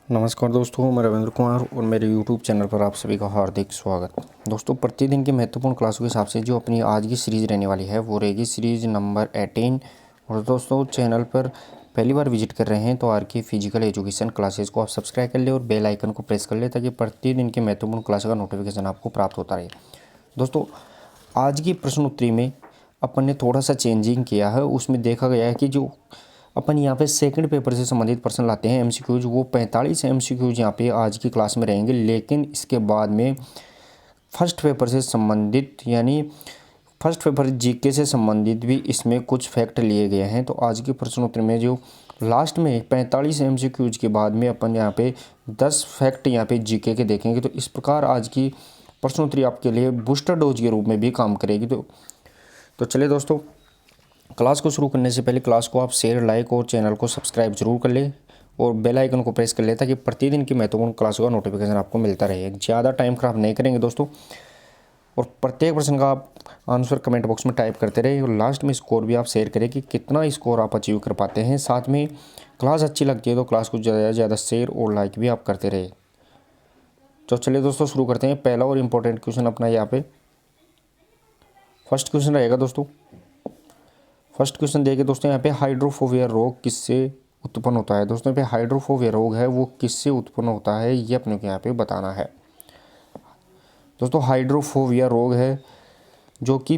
नमस्कार दोस्तों, मैं रविंद्र कुमार और मेरे YouTube चैनल पर आप सभी का हार्दिक स्वागत। दोस्तों, प्रतिदिन की महत्वपूर्ण क्लासों के हिसाब से जो अपनी आज की सीरीज़ रहने वाली है वो रहेगी सीरीज़ नंबर 18। और दोस्तों, चैनल पर पहली बार विजिट कर रहे हैं तो आर के फिजिकल एजुकेशन क्लासेस को आप सब्सक्राइब कर ले और बेल आइकन को प्रेस कर ले ताकि प्रतिदिन की महत्वपूर्ण क्लासों का नोटिफिकेशन आपको प्राप्त होता रहे। दोस्तों, आज की प्रश्न उत्तरी में अपन ने थोड़ा सा चेंजिंग किया है। उसमें देखा गया है कि जो अपन यहाँ पे सेकंड पेपर से संबंधित प्रश्न लाते हैं एमसीक्यूज, वो 45 एमसीक्यूज यहाँ पे आज की क्लास में रहेंगे। लेकिन इसके बाद में फर्स्ट पेपर से संबंधित यानी फर्स्ट पेपर जीके से संबंधित भी इसमें कुछ फैक्ट लिए गए हैं। तो आज के प्रश्नोत्तर में जो लास्ट में 45 एमसीक्यूज के बाद में अपन यहाँ पे 10 फैक्ट यहाँ पे जीके के देखेंगे। तो इस प्रकार आज की प्रश्नोत्तरी आपके लिए बूस्टर डोज के रूप में भी काम करेगी। तो चलिए दोस्तों, क्लास को शुरू करने से पहले क्लास को आप शेयर, लाइक और चैनल को सब्सक्राइब जरूर कर ले और बेल आइकन को प्रेस कर ले ताकि प्रतिदिन की महत्वपूर्ण क्लासों का नोटिफिकेशन आपको मिलता रहे। ज़्यादा टाइम खराब नहीं करेंगे दोस्तों, और प्रत्येक प्रश्न का आप आंसर कमेंट बॉक्स में टाइप करते रहे और लास्ट में स्कोर भी आप शेयर करें कि कितना स्कोर आप अचीव कर पाते हैं। साथ में क्लास अच्छी लगती है तो क्लास को ज़्यादा से ज़्यादा शेयर और लाइक भी आप करते रहे। तो चलिए दोस्तों, शुरू करते हैं। पहला और इम्पोर्टेंट क्वेश्चन अपना यहाँ पे फर्स्ट क्वेश्चन रहेगा दोस्तों। फर्स्ट क्वेश्चन देखिए दोस्तों, यहाँ पे हाइड्रोफोबिया रोग किससे उत्पन्न होता है। दोस्तों, यहाँ पे हाइड्रोफोबिया रोग है वो किससे उत्पन्न होता है ये अपने को यहाँ पे बताना है। दोस्तों, हाइड्रोफोबिया रोग है जो कि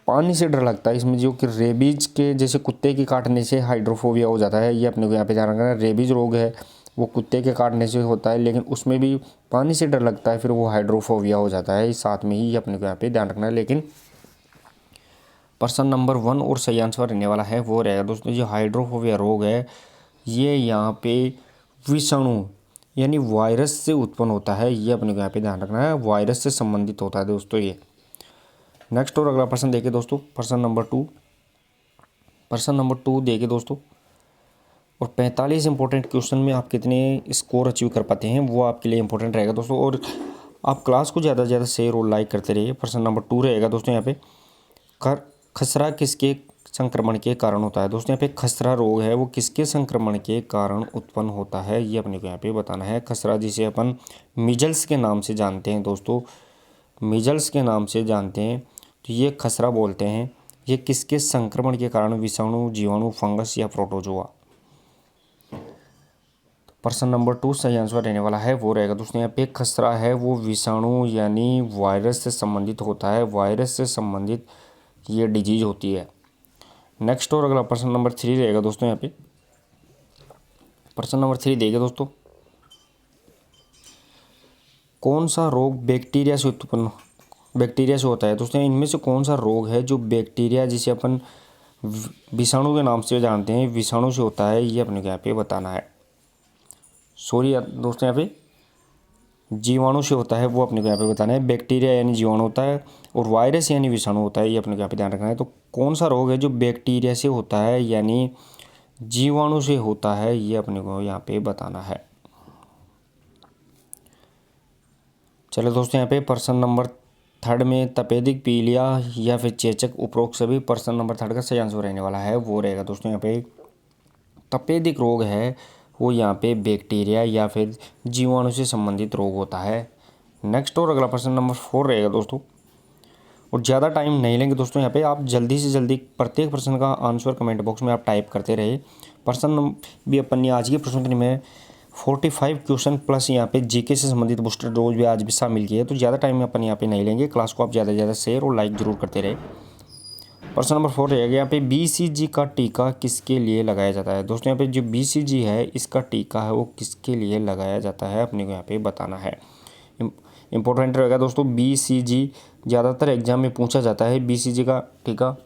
पानी से डर लगता है। इसमें जो कि रेबीज के जैसे कुत्ते के काटने से हाइड्रोफोबिया हो जाता है, ये अपने को यहाँ पे ध्यान रखना है। रेबीज रोग है वो कुत्ते के काटने से होता है, लेकिन उसमें भी पानी से डर लगता है, फिर वो हाइड्रोफोबिया हो जाता है। इस साथ में ही अपने को यहाँ पे ध्यान रखना है। लेकिन प्रश्न नंबर 1 और सही आंसर रहने वाला है वो रहेगा दोस्तों, जो हाइड्रोफोबिया रोग है ये यहाँ पे विषाणु यानी वायरस से उत्पन्न होता है। ये अपने को यहाँ पे ध्यान रखना है, वायरस से संबंधित होता है दोस्तों ये। नेक्स्ट और अगला प्रश्न देखिए दोस्तों, प्रश्न नंबर 2 देखिए दोस्तों। और 45 इंपॉर्टेंट क्वेश्चन में आप कितने स्कोर अचीव कर पाते हैं वो आपके लिए इंपॉर्टेंट रहेगा दोस्तों। और आप क्लास को ज़्यादा से ज़्यादा शेयर और लाइक करते रहिए। प्रश्न नंबर 2 रहेगा दोस्तों, यहाँ पे खसरा किसके संक्रमण के कारण होता है। दोस्तों, यहाँ पे खसरा रोग है वो किसके संक्रमण के कारण उत्पन्न होता है ये अपने को यहाँ पे बताना है। खसरा जिसे अपन मीजल्स के नाम से जानते हैं दोस्तों, मीजल्स के नाम से जानते हैं, तो ये खसरा बोलते हैं। ये किसके संक्रमण के कारण, विषाणु, जीवाणु, फंगस या प्रोटोजोआ। प्रश्न नंबर 2 सही आंसर रहने वाला है वो रहेगा दोस्तों, यहाँ पे खसरा है वो विषाणु यानी वायरस से संबंधित होता है। वायरस से संबंधित ये डिजीज होती है। नेक्स्ट और अगला प्रश्न नंबर 3 रहेगा दोस्तों, यहाँ पे प्रश्न नंबर 3 देखिए दोस्तों। कौन सा रोग बैक्टीरिया से होता है। दोस्तों, इनमें से कौन सा रोग है जो बैक्टीरिया जिसे अपन विषाणु के नाम से जानते हैं, विषाणु से होता है ये अपने को यहाँ पे बताना है। सॉरी दोस्तों, यहाँ पे जीवाणु से होता है वो अपने को यहाँ पे बताना है। बैक्टीरिया यानी जीवाणु होता है और वायरस यानी विषाणु होता है, ये अपने को यहाँ पे ध्यान रखना है। तो कौन सा रोग है जो बैक्टीरिया से होता है यानी जीवाणु से होता है ये अपने को यहाँ पे बताना है। चलो दोस्तों, यहाँ पे प्रश्न नंबर 3 में तपेदिक, पीलिया या फिर चेचक, उपरोक्त सभी। प्रश्न नंबर 3 का सही आंसर रहने वाला है वो रहेगा दोस्तों, यहाँ पे तपेदिक रोग है वो यहाँ पे बैक्टीरिया या फिर जीवाणु से संबंधित रोग होता है। नेक्स्ट और अगला प्रश्न नंबर 4 रहेगा दोस्तों, और ज़्यादा टाइम नहीं लेंगे दोस्तों। यहाँ पे आप जल्दी से जल्दी प्रत्येक प्रश्न का आंसर कमेंट बॉक्स में आप टाइप करते रहे। प्रश्न भी अपन ने आज की प्रश्नोत्तरी में 45 क्वेश्चन प्लस यहाँ पे जीके से संबंधित बूस्टर डोज भी आज भी शामिल किए, तो ज़्यादा टाइम अपन यहाँ पे नहीं लेंगे। क्लास को आप ज़्यादा से ज़्यादा शेयर और लाइक जरूर करते रहे। प्रश्न नंबर 4 रहेगा, यहाँ पे BCG का टीका किसके लिए लगाया जाता है। दोस्तों, यहाँ पे जो BCG है इसका टीका है वो किसके लिए लगाया जाता है अपने को यहाँ पे बताना है। इंपॉर्टेंट रहेगा दोस्तों, BCG ज़्यादातर एग्जाम में पूछा जाता है। BCG का टीका,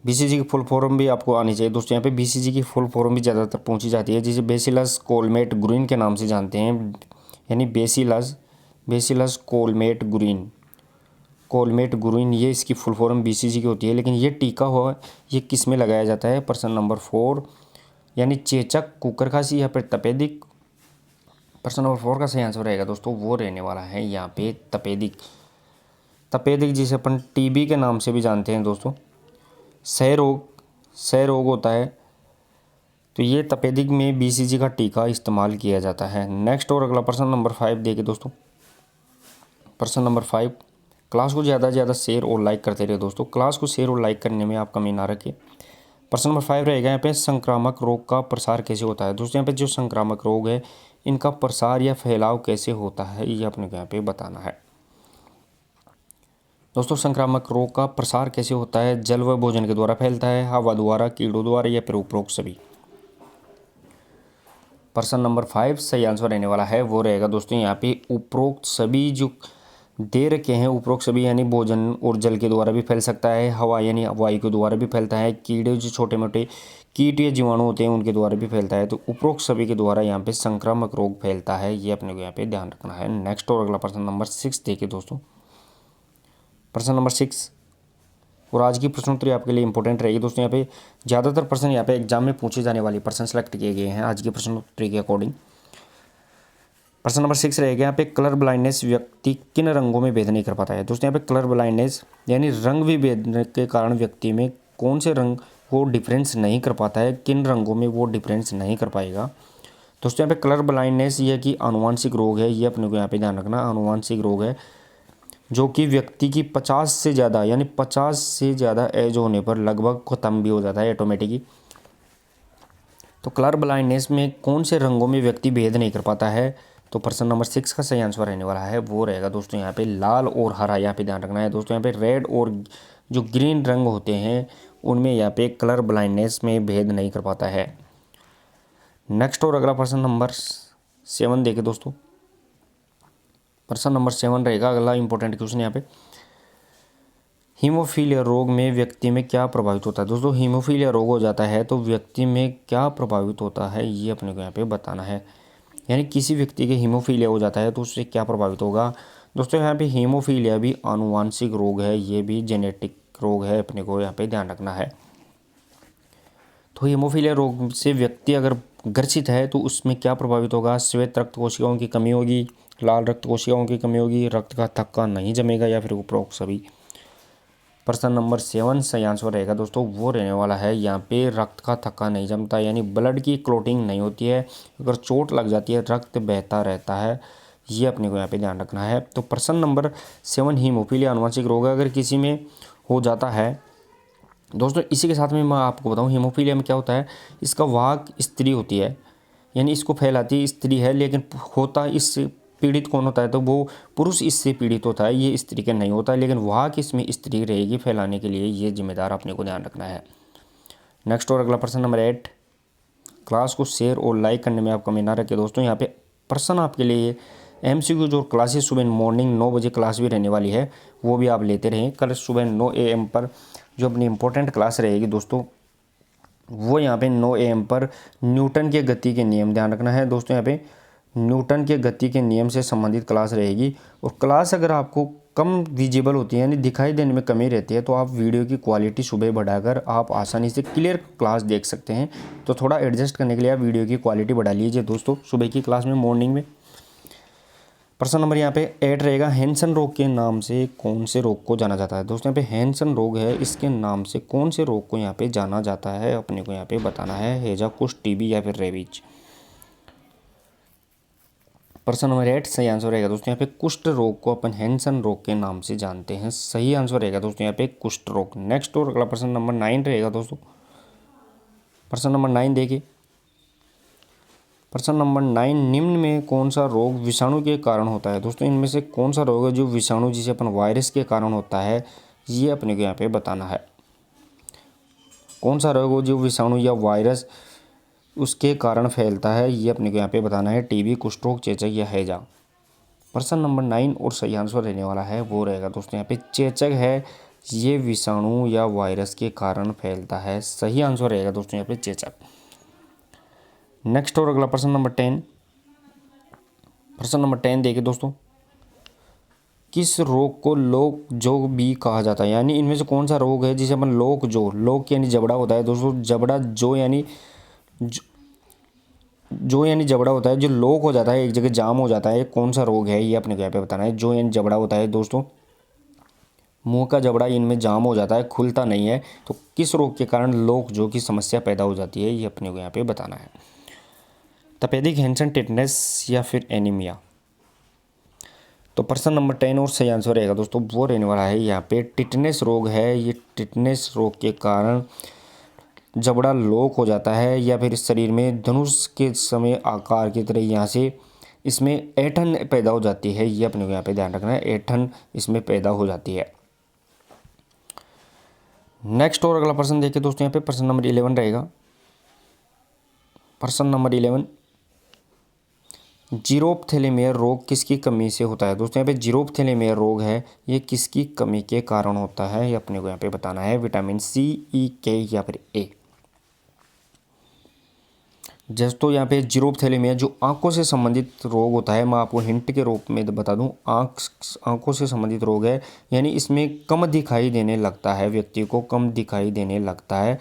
BCG की फुल फॉर्म भी आपको आनी चाहिए दोस्तों। यहाँ पे BCG की फुल फॉर्म भी ज़्यादातर पूछी जाती है, जिसे बेसिलस कोलमेट ग्रीन के नाम से जानते हैं, यानी बेसिलस कोलमेट ग्रीन ये इसकी फुल फॉर्म BCG की होती है। लेकिन ये टीका हुआ ये किस में लगाया जाता है। प्रश्न नंबर 4 यानी चेचक, कुकरखांसी या फिर तपेदिक। प्रश्न नंबर 4 का सही आंसर रहेगा दोस्तों वो रहने वाला है यहाँ पे तपेदिक जिसे अपन TB के नाम से भी जानते हैं दोस्तों। क्षय रोग होता है, तो ये तपेदिक में BCG का टीका इस्तेमाल किया जाता है। नेक्स्ट और अगला प्रश्न नंबर 5 देखिए दोस्तों। प्रश्न नंबर 5, क्लास को ज़्यादा से ज़्यादा शेयर और लाइक करते रहे दोस्तों। क्लास को शेयर और लाइक करने में आप कमी ना रखें। प्रश्न नंबर 5 रहेगा यहाँ पे संक्रामक रोग का प्रसार कैसे होता है दोस्तों। यहाँ पे जो संक्रामक रोग है इनका प्रसार या फैलाव कैसे होता है ये अपने को यहाँ पे बताना है दोस्तों। संक्रामक रोग का प्रसार कैसे होता है? जल व भोजन के द्वारा फैलता है, हवा द्वारा, कीड़ों द्वारा या फिर उपरोक्त सभी। प्रश्न नंबर 5 सही आंसर रहने वाला है वो रहेगा दोस्तों यहाँ पे उपरोक्त सभी। जो दे रखे हैं उपरोक्त सभी यानी भोजन और जल के द्वारा भी फैल सकता है, हवा यानी वायु के द्वारा भी फैलता है, कीड़े जो छोटे मोटे कीट या जीवाणु होते हैं उनके द्वारा भी फैलता है। तो उपरोक्त सभी के द्वारा यहाँ पे संक्रामक रोग फैलता है, ये अपने को यहाँ पे ध्यान रखना है। नेक्स्ट और अगला प्रश्न नंबर 6 देखिए दोस्तों। प्रश्न नंबर 6 और आज की प्रश्नोत्तरी आपके लिए इंपॉर्टेंट रहेगी दोस्तों। यहाँ पे ज़्यादातर प्रश्न यहाँ पे एग्जाम में पूछे जाने वाले प्रश्न सेलेक्ट किए गए हैं आज की प्रश्नोत्तरी के अकॉर्डिंग। प्रश्न नंबर 6 रहेगा यहाँ पे कलर ब्लाइंडनेस व्यक्ति किन रंगों में भेद नहीं कर पाता है दोस्तों। यहाँ पे कलर ब्लाइंडनेस यानी रंग विभेद के कारण व्यक्ति में कौन से रंग वो डिफरेंस नहीं कर पाता है, किन रंगों में वो डिफरेंस नहीं कर पाएगा दोस्तों। यहाँ पे कलर ब्लाइंडनेस ये कि आनुवांशिक रोग है, ये अपने को यहाँ पे ध्यान रखना। आनुवांशिक रोग है जो कि व्यक्ति की 50 से ज़्यादा यानी 50 से ज़्यादा एज होने पर लगभग ख़त्म भी हो जाता है ऑटोमेटिकली। तो कलर ब्लाइंडनेस में कौन से रंगों में व्यक्ति भेद नहीं कर पाता है? तो प्रश्न नंबर 6 का सही आंसर रहने वाला है वो रहेगा दोस्तों यहाँ पे लाल और हरा। यहाँ पे ध्यान रखना है दोस्तों। यहाँ पे रेड और जो ग्रीन रंग होते हैं उनमें यहाँ पे कलर ब्लाइंडनेस में भेद नहीं कर पाता है। नेक्स्ट और अगला प्रश्न नंबर 7 देखिए दोस्तों। प्रश्न नंबर 7 रहेगा अगला इंपॉर्टेंट क्वेश्चन यहाँ पे। हीमोफीलिया रोग में व्यक्ति में क्या प्रभावित होता है दोस्तों। हीमोफीलिया रोग हो जाता है तो व्यक्ति में क्या प्रभावित होता है ये अपने को यहाँ पे बताना है। यानी किसी व्यक्ति के हीमोफीलिया हो जाता है तो उससे क्या प्रभावित होगा दोस्तों। यहाँ पे हीमोफीलिया भी आनुवांशिक रोग है, ये भी जेनेटिक रोग है, अपने को यहाँ पे ध्यान रखना है। तो हीमोफीलिया रोग से व्यक्ति अगर ग्रसित है तो उसमें क्या प्रभावित होगा? श्वेत रक्त कोशिकाओं की कमी होगी, लाल रक्त कोशिकाओं की कमी होगी, रक्त का थक्का नहीं जमेगा या फिर उपरोक्त सभी। प्रश्न नंबर 7 सही आंसर रहेगा दोस्तों वो रहने वाला है यहाँ पे रक्त का थक्का नहीं जमता यानी ब्लड की क्लोटिंग नहीं होती है। अगर चोट लग जाती है रक्त बहता रहता है, ये अपने को यहाँ पे ध्यान रखना है। तो प्रश्न नंबर 7 हीमोफीलिया आनुवांशिक रोग अगर किसी में हो जाता है दोस्तों। इसी के साथ में मैं आपको बताऊँ हीमोफीलिया में क्या होता है, इसका वाहक स्त्री होती है यानी इसको फैलाती स्त्री है, लेकिन होता इससे पीड़ित कौन होता है तो वो पुरुष इससे पीड़ित होता है, ये स्त्री के नहीं होता है, लेकिन वाहक इसमें स्त्री रहेगी फैलाने के लिए, ये जिम्मेदार अपने को ध्यान रखना है। नेक्स्ट और अगला प्रश्न नंबर 8, क्लास को शेयर और लाइक करने में आप कमी ना रखें दोस्तों। यहाँ पे प्रश्न आपके लिए MCQ जो क्लासेस सुबह मॉर्निंग 9 बजे क्लास भी रहने वाली है वो भी आप लेते रहें। कल सुबह 9 AM पर जो अपनी इंपॉर्टेंट क्लास रहेगी दोस्तों वो यहाँ पे 9 AM पर न्यूटन के गति के नियम, ध्यान रखना है दोस्तों। यहाँ पे न्यूटन के गति के नियम से संबंधित क्लास रहेगी। और क्लास अगर आपको कम विजिबल होती है यानी दिखाई देने में कमी रहती है तो आप वीडियो की क्वालिटी सुबह बढ़ाकर आप आसानी से क्लियर क्लास देख सकते हैं। तो थोड़ा एडजस्ट करने के लिए आप वीडियो की क्वालिटी बढ़ा लीजिए दोस्तों सुबह की क्लास में मॉर्निंग में। प्रश्न नंबर यहाँ पे 8 रहेगा हैंसन रोग के नाम से कौन से रोग को जाना जाता है दोस्तों। यहाँ पे हैंसन रोग है, इसके नाम से कौन से रोग को यहाँ पे जाना जाता है अपने को यहाँ पे बताना है। हैजा, कुष्ठ, टीबी या फिर रेबीज। प्रश्न नंबर 8 सही आंसर रहेगा दोस्तों यहाँ पे कुष्ठ रोग को अपन हैंसन रोग के नाम से जानते हैं, सही आंसर रहेगा दोस्तों यहाँ पे कुष्ठ रोग। नेक्स्ट और अगला प्रश्न नंबर 9 रहेगा दोस्तों। प्रश्न नंबर 9 देखिए। प्रश्न नंबर 9 निम्न में कौन सा रोग विषाणु के कारण होता है दोस्तों। इनमें से कौन सा रोग है जो विषाणु जिसे अपन वायरस के कारण होता है, ये अपने को यहाँ पे बताना है। कौन सा रोग हो जो विषाणु या वायरस उसके कारण फैलता है, ये अपने को यहाँ पे बताना है। टीबी, कुष्ठ रोग, चेचक या हैजा। प्रश्न नंबर 9 और सही आंसर रहने वाला है वो रहेगा दोस्तों यहाँ पे चेचक है, ये विषाणु या वायरस के कारण फैलता है, सही आंसर रहेगा दोस्तों यहाँ पे चेचक। नेक्स्ट और अगला प्रश्न नंबर 10। प्रश्न नंबर 10 देखिए दोस्तों। किस रोग को लोक जोग भी कहा जाता है, यानी इनमें से कौन सा रोग है जिसे अपन लोक जो, लोक यानी जबड़ा होता है दोस्तों, जबड़ा जो यानी जो यानी जबड़ा होता है, जो लोक हो जाता है एक जगह जाम हो जाता है, कौन सा रोग है ये अपने को यहाँ पे बताना है। जो यानी जबड़ा होता है दोस्तों मुंह का जबड़ा इनमें जाम हो जाता है, खुलता नहीं है। तो किस रोग के कारण लोक जो की समस्या पैदा हो जाती है, ये अपने को यहाँ पे बताना है। तपेदिक हैंसन टिटनेस या फिर एनीमिया। तो प्रश्न नंबर 10 और सही आंसर रहेगा दोस्तों वो रहने वाला है यहाँ पे टिटनेस रोग है। ये टिटनेस रोग के कारण जबड़ा लॉक हो जाता है या फिर शरीर में धनुष के समय आकार की तरह यहाँ से इसमें ऐंठन पैदा हो जाती है। ये अपने को यहाँ पे ध्यान रखना है, ऐंठन इसमें पैदा हो जाती है। नेक्स्ट और अगला प्रश्न देखिए दोस्तों, यहाँ पे प्रश्न नंबर 11 रहेगा। प्रश्न नंबर 11, जीरोप्थेलेमिया रोग किसकी कमी से होता है। दोस्तों यहाँ पे जीरोप्थेलेमिया रोग है, ये किसकी कमी के कारण होता है, ये अपने को यहाँ पे बताना है। विटामिन सी, ई, के या फिर ए। जैसे तो यहाँ पे जीरोप्थेलेमिया जो आंखों से संबंधित रोग होता है, मैं आपको हिंट के रूप में बता दूं, आंखों से संबंधित रोग है, यानी इसमें कम दिखाई देने लगता है, व्यक्ति को कम दिखाई देने लगता है।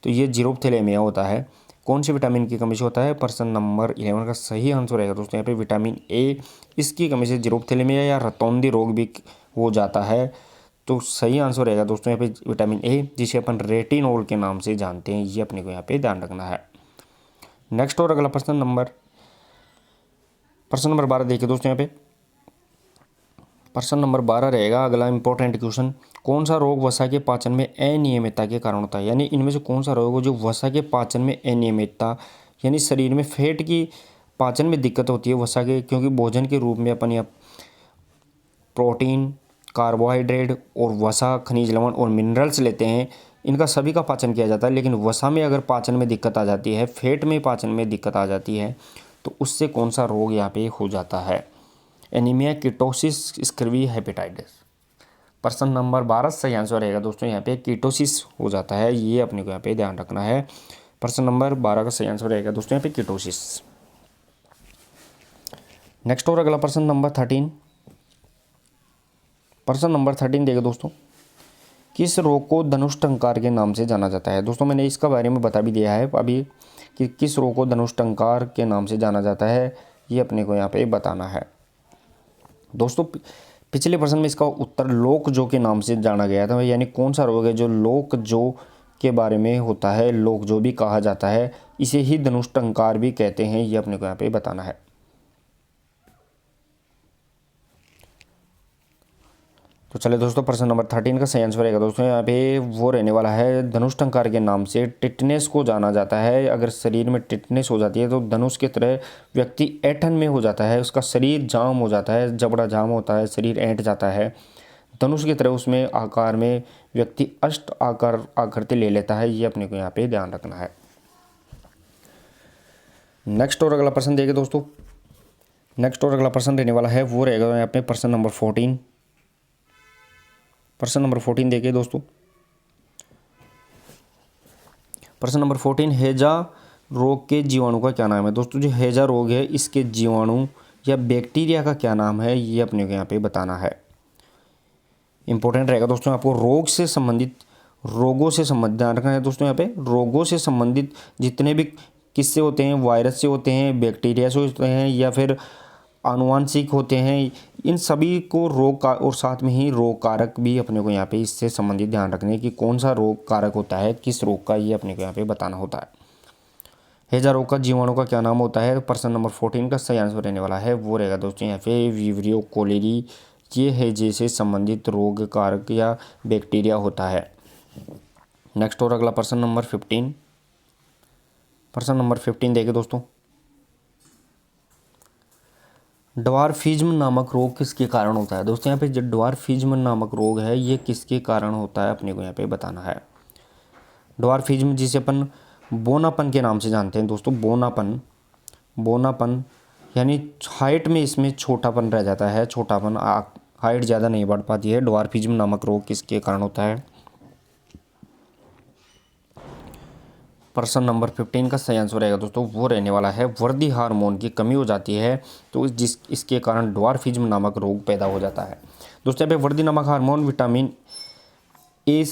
तो ये जीरोप्थेलेमिया होता है। कौन से विटामिन की कमी से होता है। प्रश्न नंबर 11 का सही आंसर रहेगा दोस्तों यहाँ पे विटामिन ए, इसकी कमी से जीरोप्थेलेमिया या रतौंधी रोग भी हो जाता है। तो सही आंसर रहेगा दोस्तों यहाँ पे विटामिन ए, जिसे अपन रेटिनॉल के नाम से जानते हैं। ये अपने को यहाँ पे ध्यान रखना है। नेक्स्ट और अगला प्रश्न नंबर 12 देखिए दोस्तों यहाँ पे प्रश्न नंबर 12 रहेगा अगला इंपॉर्टेंट क्वेश्चन। कौन सा रोग वसा के पाचन में अनियमितता के कारण होता है। यानी इनमें से कौन सा रोग हो जो वसा के पाचन में अनियमितता, यानी शरीर में फैट की पाचन में दिक्कत होती है वसा के, क्योंकि भोजन के रूप में अपन यहाँ प्रोटीन, कार्बोहाइड्रेट और वसा, खनिज लवण और मिनरल्स लेते हैं। इनका सभी का पाचन किया जाता है, लेकिन वसा में अगर पाचन में दिक्कत आ जाती है, फैट में पाचन में दिक्कत आ जाती है, तो उससे कौन सा रोग यहाँ पे हो जाता है। Anaemia, ketosis, scurvy, hepatitis. प्रश्न नंबर 12 सही आंसर रहेगा दोस्तों यहाँ पे कीटोसिस हो जाता है। ये अपने को यहाँ पे ध्यान रखना है। प्रश्न नंबर 12 का सही आंसर रहेगा दोस्तों यहाँ पे कीटोसिस। नेक्स्ट और अगला प्रश्न नंबर 13। प्रश्न नंबर 13 देखिए दोस्तों, किस रोग को धनुष्टंकार के नाम से जाना जाता है। दोस्तों मैंने इसका बारे में बता भी दिया है अभी कि किस रोग को धनुष्टंकार के नाम से जाना जाता है, ये अपने को यहाँ पे बताना है। दोस्तों पिछले प्रश्न में इसका उत्तर लोक जो के नाम से जाना गया था, यानी कौन सा रोग है जो लोक जो के बारे में होता है, लोक जो भी कहा जाता है, इसे ही धनुष्टंकार भी कहते हैं। ये अपने को यहाँ पे बताना है। तो चले दोस्तों प्रश्न नंबर 13 का सही आंसर रहेगा दोस्तों यहाँ पे वो रहने वाला है धनुष्टंकार के नाम से टिटनेस को जाना जाता है। अगर शरीर में टिटनेस हो जाती है तो धनुष की तरह व्यक्ति ऐंठन में हो जाता है, उसका शरीर जाम हो जाता है, जबड़ा जाम होता है, शरीर ऐंठ जाता है। धनुष की तरह उसमें आकार में व्यक्ति अष्ट आकृति ले लेता है। ये अपने को यहाँ पे ध्यान रखना है। नेक्स्ट और अगला प्रश्न देखिए दोस्तों, नेक्स्ट और अगला प्रश्न रहने वाला है वो रहेगा यहाँ पे प्रश्न नंबर 14। प्रश्न नंबर 14 देखिए दोस्तों, प्रश्न नंबर 14, हैजा रोग के जीवाणु का क्या नाम है। दोस्तों जो हैजा रोग है इसके जीवाणु या बैक्टीरिया का क्या नाम है, ये अपने को यहाँ पे बताना है। इंपॉर्टेंट रहेगा दोस्तों, आपको रोग से संबंधित रोगों से संबंधित ध्यान रखना है दोस्तों। यहाँ पे रोगों से संबंधित जितने भी किससे होते हैं, वायरस से होते हैं, बैक्टीरिया से होते हैं या फिर आनुवांशिक होते हैं, इन सभी को रोग का और साथ में ही रोग कारक भी अपने को यहाँ पे इससे संबंधित ध्यान रखने कि कौन सा रोग कारक होता है, किस रोग का, ये अपने को यहाँ पे बताना होता है। हैजा रोग का जीवाणु का क्या नाम होता है। प्रश्न नंबर 14 का सही आंसर रहने वाला है वो रहेगा दोस्तों यहाँ पे विब्रियो कोलेरी। ये हैजे से संबंधित रोग कारक या बैक्टीरिया होता है। नेक्स्ट और अगला प्रश्न नंबर 15। प्रश्न नंबर 15 देखिए दोस्तों, ड्वार्फिज्म नामक रोग किसके कारण होता है। दोस्तों यहाँ पे जो ड्वार्फिज्म नामक रोग है ये किसके कारण होता है, अपने को यहाँ पे बताना है। ड्वार्फिज्म जिसे अपन बोनापन के नाम से जानते हैं दोस्तों, बोनापन यानी हाइट में इसमें छोटापन रह जाता है, छोटापन, हाइट ज़्यादा नहीं बढ़ पाती है। ड्वार्फिज्म नामक रोग किसके कारण होता है। प्रश्न नंबर 15 का सही आंसर रहेगा दोस्तों वो रहने वाला है वृद्धि हार्मोन की कमी हो जाती है, तो इसके कारण ड्वार्फिज्म नामक रोग पैदा हो जाता है। दोस्तों यहाँ पे वृद्धि नामक हार्मोन विटामिन ए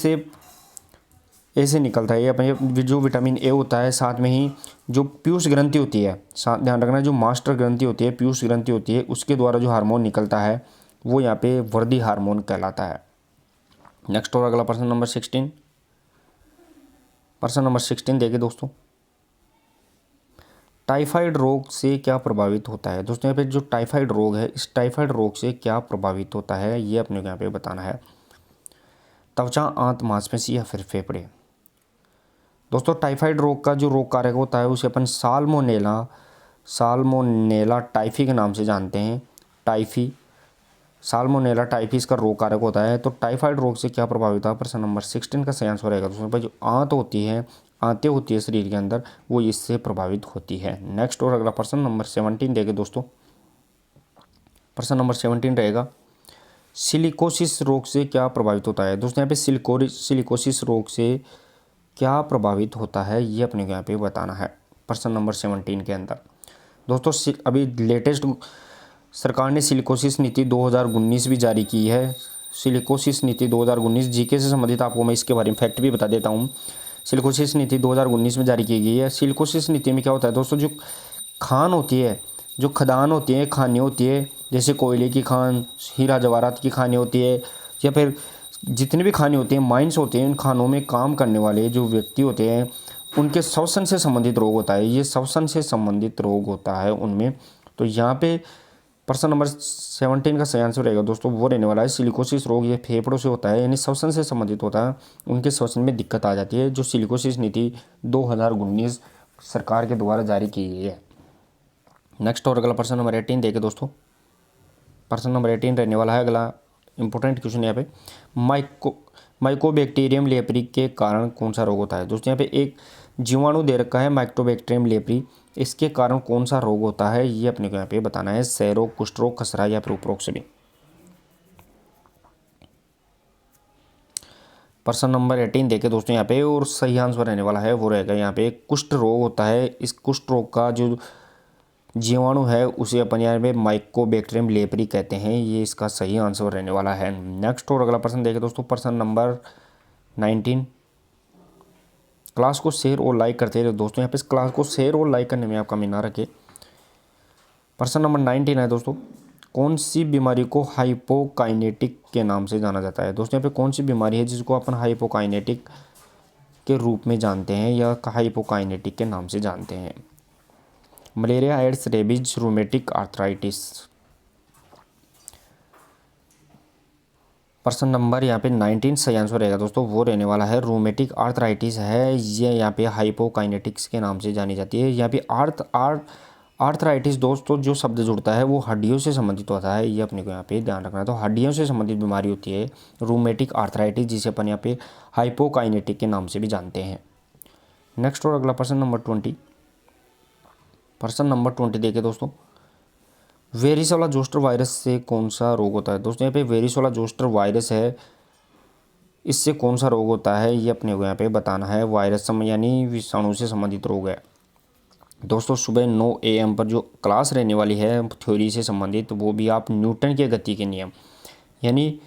से निकलता है। ये अपने जो विटामिन ए होता है, साथ में ही जो पीयूष ग्रंथि होती है, साथ ध्यान रखना जो मास्टर ग्रंथि होती है, पीयूष ग्रंथि होती है, उसके द्वारा जो हार्मोन निकलता है वो यहाँ पे वृद्धि हार्मोन कहलाता है। नेक्स्ट और अगला प्रश्न नंबर 16। प्रश्न नंबर 16 देखिए दोस्तों, टाइफाइड रोग से क्या प्रभावित होता है। दोस्तों यहाँ पे जो टाइफाइड रोग है, इस टाइफाइड रोग से क्या प्रभावित होता है ये अपने को यहाँ पे बताना है। त्वचा, आंत, मांसपेशी या फिर फेफड़े। दोस्तों टाइफाइड रोग का जो रोग कारक होता है उसे अपन साल्मोनेला टाइफी के नाम से जानते हैं। साल्मोनेला टाइफी इसका रोग कारक होता है। तो टाइफाइड रोग से क्या प्रभावित होता है, प्रश्न नंबर 16 का सही आंसर रहेगा। दोस्तों पर जो आंतें होती है शरीर के अंदर, वो इससे प्रभावित होती है। नेक्स्ट और अगला प्रश्न नंबर 17 देखे दोस्तों। प्रश्न नंबर 17 रहेगा, सिलिकोसिस रोग से क्या प्रभावित होता है। दोस्तों यहाँ पे सिलिकोसिस रोग से क्या प्रभावित होता है ये अपने को यहाँ पे बताना है प्रश्न नंबर 17 के अंदर। दोस्तों अभी लेटेस्ट सरकार ने सिलिकोसिस नीति 2019 भी जारी की है। सिलिकोसिस नीति 2019 जीके से संबंधित आपको मैं इसके बारे में फैक्ट भी बता देता हूँ। सिलिकोसिस नीति 2019 में जारी की गई है। सिलिकोसिस नीति में क्या होता है दोस्तों, जो खान होती है, जो खदान होती है, खानें होती है, जैसे कोयले की खान, हीरा जवाहरात की खानें होती है, या फिर जितनी भी खानें होती हैं, माइंस होते हैं, इन खानों में काम करने वाले जो व्यक्ति होते हैं उनके श्वसन से संबंधित रोग होता है। ये श्वसन से संबंधित रोग होता है उनमें। तो यहाँ पे प्रश्न नंबर 17 का सही आंसर रहेगा दोस्तों, वो रहने वाला है सिलिकोसिस रोग। ये फेफड़ों से होता है, यानी श्वसन से संबंधित होता है, उनके श्वसन में दिक्कत आ जाती है। जो सिलिकोसिस नीति 2019 सरकार के द्वारा जारी की गई है। नेक्स्ट और अगला प्रश्न नंबर 18 देखे दोस्तों। प्रश्न नंबर 18 रहने वाला है अगला इंपॉर्टेंट क्वेश्चन यहाँ पे, माइकोबैक्टीरियम लेप्री के कारण कौन सा रोग होता है। दोस्तों यहाँ पे एक जीवाणु दे रखा है माइकोबैक्टीरियम लेप्री, इसके कारण कौन सा रोग होता है ये अपने को यहाँ पे बताना है। क्षय रोग, कुष्ठ रोग, खसरा या फिर उपरोक्त सभी। प्रश्न नंबर 18 देखे दोस्तों यहाँ पे, और सही आंसर रहने वाला है वो रहेगा यहाँ पे कुष्ठ रोग होता है। इस कुष्ठ रोग का जो जीवाणु है उसे अपन यहाँ पे माइकोबैक्टीरियम लेप्री कहते हैं। ये इसका सही आंसर रहने वाला है। नेक्स्ट और अगला प्रश्न देखें दोस्तों, प्रश्न नंबर 19। क्लास को शेयर और लाइक करते रहे दोस्तों, यहाँ पे इस क्लास को शेयर और लाइक करने में आप कमी ना रखें। प्रश्न नंबर 19 है दोस्तों, कौन सी बीमारी को हाइपोकाइनेटिक के नाम से जाना जाता है। दोस्तों यहाँ पे कौन सी बीमारी है जिसको अपन हाइपोकाइनेटिक के रूप में जानते हैं या हाइपोकाइनेटिक के नाम से जानते हैं। Malaria, AIDS, rabies, rheumatic arthritis. प्रश्न नंबर यहाँ पे 19 सही आंसर रहेगा दोस्तों, वो रहने वाला है रूमेटिक आर्थराइटिस है। ये यहाँ पे हाइपोकाइनेटिक्स के नाम से जानी जाती है। यहाँ पे आर्थराइटिस दोस्तों जो शब्द जुड़ता है वो हड्डियों से संबंधित होता है, ये अपने को यहाँ पे ध्यान रखना है। तो हड्डियों से संबंधित बीमारी होती है रूमेटिक आर्थराइटिस, जिसे अपन यहाँ पे हाइपोकाइनेटिक के नाम से भी जानते हैं। नेक्स्ट और अगला प्रश्न नंबर 20। प्रश्न नंबर 20 देखे दोस्तों, वेरिसोला जोस्टर वायरस से कौन सा रोग होता है। दोस्तों यहाँ पे वेरिसोला जोस्टर वायरस है, इससे कौन सा रोग होता है ये अपने को यहाँ पे बताना है। वायरस यानी विषाणु से संबंधित रोग है। दोस्तों सुबह 9 AM पर जो क्लास रहने वाली है थ्योरी से संबंधित, वो भी आप न्यूटन के गति के नियम, यानी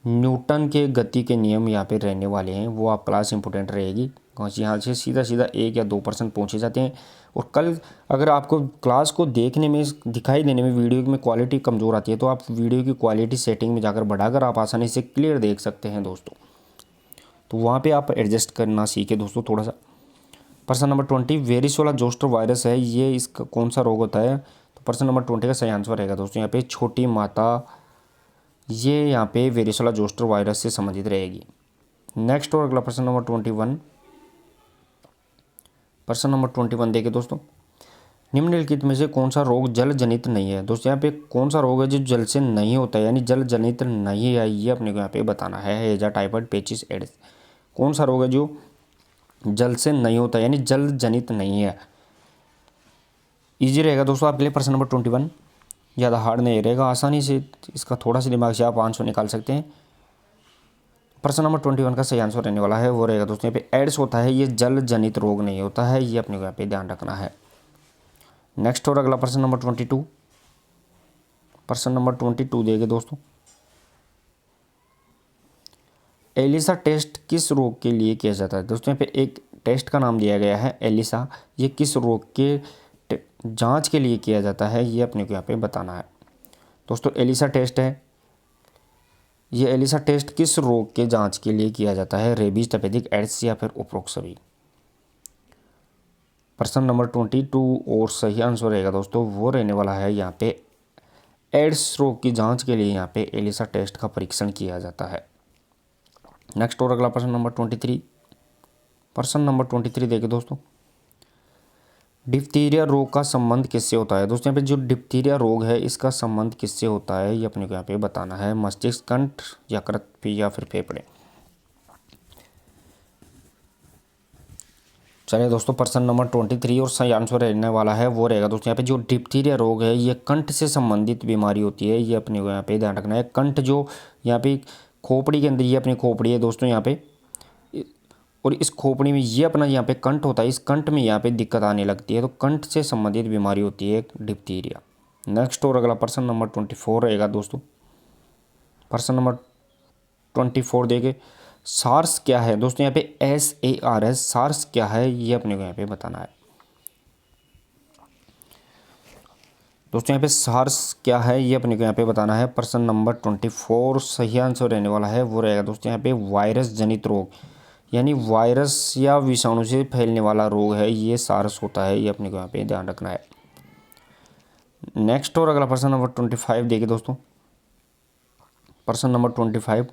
न्यूटन के गति के नियम यहाँ पे रहने वाले हैं, वो आप क्लास इंपॉर्टेंट रहेगी। यहाँ से सीधा 1 या 2% पहुँचे जाते हैं। और कल अगर आपको क्लास को देखने में, दिखाई देने में वीडियो में क्वालिटी कमज़ोर आती है तो आप वीडियो की क्वालिटी सेटिंग में जाकर बढ़ाकर आप आसानी से क्लियर देख सकते हैं दोस्तों। तो वहाँ पे आप एडजस्ट करना सीखे दोस्तों थोड़ा सा। प्रश्न नंबर 20, वेरिसोला जोस्टर वायरस है, ये इसका कौन सा रोग होता है। तो प्रश्न नंबर 20 का सही आंसर रहेगा दोस्तों यहाँ पे छोटी माता, ये यहाँ पे वेरिसोला जोस्टर वायरस से संबंधित रहेगी। नेक्स्ट और अगला प्रश्न नंबर 21। प्रश्न नंबर 21 देखिए दोस्तों, निम्नलिखित में से कौन सा रोग जल जनित नहीं है। दोस्तों यहाँ पे कौन सा रोग है जो जल से नहीं होता है, यानी जल जनित नहीं है, ये अपने को यहाँ पे बताना है। हैजा, टाइफाइड, पेचिस, एड्स। कौन सा रोग है जो जल से नहीं होता यानी जल जनित नहीं है। इजी रहेगा दोस्तों आपके लिए प्रश्न नंबर 21, ज़्यादा हार्ड नहीं रहेगा, आसानी से इसका थोड़ा सा दिमाग से आप आंसर निकाल सकते हैं। प्रश्न नंबर 21 का सही आंसर रहने वाला है वो रहेगा दोस्तों यहाँ पे एड्स होता है, ये जल जनित रोग नहीं होता है, ये अपने को यहाँ पे ध्यान रखना है। नेक्स्ट और अगला प्रश्न नंबर 22। प्रश्न नंबर 22 देंगे दोस्तों, एलिसा टेस्ट किस रोग के लिए किया जाता है। दोस्तों यहाँ पे एक टेस्ट का नाम दिया गया है एलिसा, ये किस रोग के जांच के लिए किया जाता है, ये अपने को यहाँ पे बताना है। दोस्तों एलिसा टेस्ट है ये एलिसा टेस्ट किस रोग के जांच के लिए किया जाता है? रेबीज, तपेदिक, एड्स या फिर उपरोक्त सभी। प्रश्न नंबर 22 और सही आंसर रहेगा दोस्तों वो रहने वाला है यहाँ पे एड्स रोग की जांच के लिए यहाँ पे एलिसा टेस्ट का परीक्षण किया जाता है। नेक्स्ट और अगला प्रश्न नंबर 23। प्रश्न नंबर 23 देखिए दोस्तों, डिप्थीरिया रोग का संबंध किससे होता है? दोस्तों यहाँ पे जो डिप्थीरिया रोग है इसका संबंध किससे होता है ये अपने को यहाँ पे बताना है। मस्तिष्क, कंठ, यकृत या फिर फेफड़े। चलिए दोस्तों, प्रश्न नंबर 23 और सही आंसर रहने वाला है वो रहेगा दोस्तों यहाँ पे जो डिप्थीरिया रोग है ये कंठ से संबंधित बीमारी होती है। ये अपने को यहाँ पे ध्यान रखना है। कंठ जो यहाँ पे खोपड़ी के अंदर, ये अपनी खोपड़ी है दोस्तों यहाँ पे, और इस खोपड़ी में ये अपना यहाँ पे कंठ होता है। इस कंठ में यहाँ पे दिक्कत आने लगती है तो कंठ से संबंधित बीमारी होती है डिप्थीरिया। नेक्स्ट और अगला प्रश्न नंबर 24 रहेगा दोस्तों। प्रश्न नंबर 24 देखे, सार्स क्या है? दोस्तों यहाँ पे SARS, सार्स क्या है ये अपने को यहाँ पे बताना है। दोस्तों यहाँ पे सार्स क्या है ये अपने को यहाँ पे बताना है। प्रश्न नंबर 24 सही आंसर रहने वाला है वो रहेगा दोस्तों यहाँ पे वायरस जनित रोग, यानी वायरस या विषाणु से फैलने वाला रोग है ये सार्स होता है। ये अपने को यहाँ पे ध्यान रखना है। नेक्स्ट और अगला प्रश्न नंबर 25 देखिए दोस्तों। प्रश्न नंबर 25,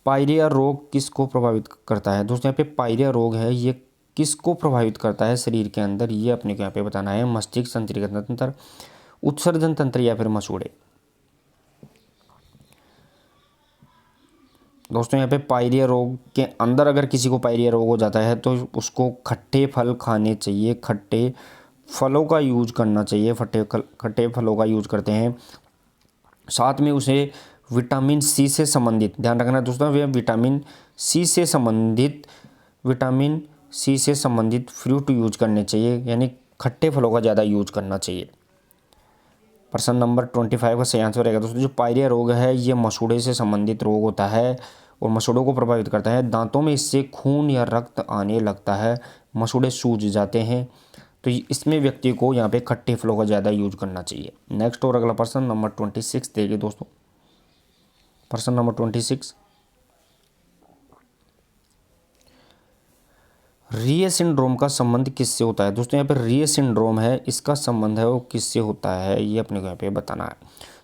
पायरिया रोग किसको प्रभावित करता है? दोस्तों यहाँ पे पायरिया रोग है ये किसको प्रभावित करता है शरीर के अंदर? ये अपने को यहाँ पे बताना है। मस्तिष्क, तंत्रिका तंत्र, उत्सर्जन तंत्र या फिर मसूड़े। दोस्तों यहाँ पे पायरिया रोग के अंदर अगर किसी को पायरिया रोग हो जाता है तो उसको खट्टे फल खाने चाहिए, खट्टे फलों का यूज करना चाहिए। खट्टे फलों का यूज करते हैं। साथ में उसे विटामिन सी से संबंधित, ध्यान रखना दोस्तों, वे विटामिन सी से संबंधित फ्रूट यूज करने चाहिए, यानी खट्टे फलों का ज़्यादा यूज करना चाहिए। प्रश्न नंबर 25 का सही आंसर रहेगा दोस्तों जो पायरिया रोग है ये मसूड़े से संबंधित रोग होता है और मसूड़ों को प्रभावित करता है। दांतों में इससे खून या रक्त आने लगता है, मसूड़े सूज जाते हैं, तो इसमें व्यक्ति को यहाँ पे खट्टे फलों का ज़्यादा यूज करना चाहिए। नेक्स्ट और अगला प्रश्न नंबर 26 देखिए दोस्तों। प्रश्न नंबर 26, रिये सिंड्रोम का संबंध किससे होता है? दोस्तों यहाँ पे रिये सिंड्रोम है, इसका संबंध है वो किससे होता है ये अपने को यहाँ पे बताना है।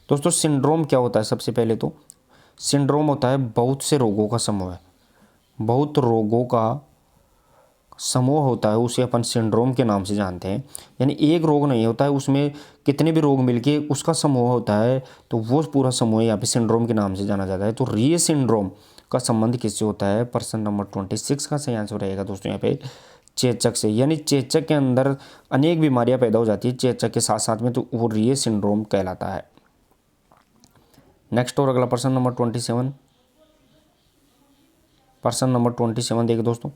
दोस्तों सिंड्रोम क्या होता है? सबसे पहले तो सिंड्रोम होता है बहुत से रोगों का समूह है। बहुत रोगों का समूह होता है उसे अपन सिंड्रोम के नाम से जानते हैं। यानी एक रोग नहीं होता है, उसमें कितने भी रोग मिलके उसका समूह होता है तो वो पूरा समूह यहाँ पे सिंड्रोम के नाम से जाना जाता है। तो रिये सिंड्रोम का संबंध किससे होता है? प्रश्न नंबर 26 का सही आंसर रहेगा दोस्तों यहाँ पे चेचक से, यानी चेचक के अंदर अनेक बीमारियां पैदा हो जाती है चेचक के साथ साथ में, तो वो रिये सिंड्रोम कहलाता है। नेक्स्ट और अगला प्रश्न नंबर 27। प्रश्न नंबर 27 देखिए दोस्तों,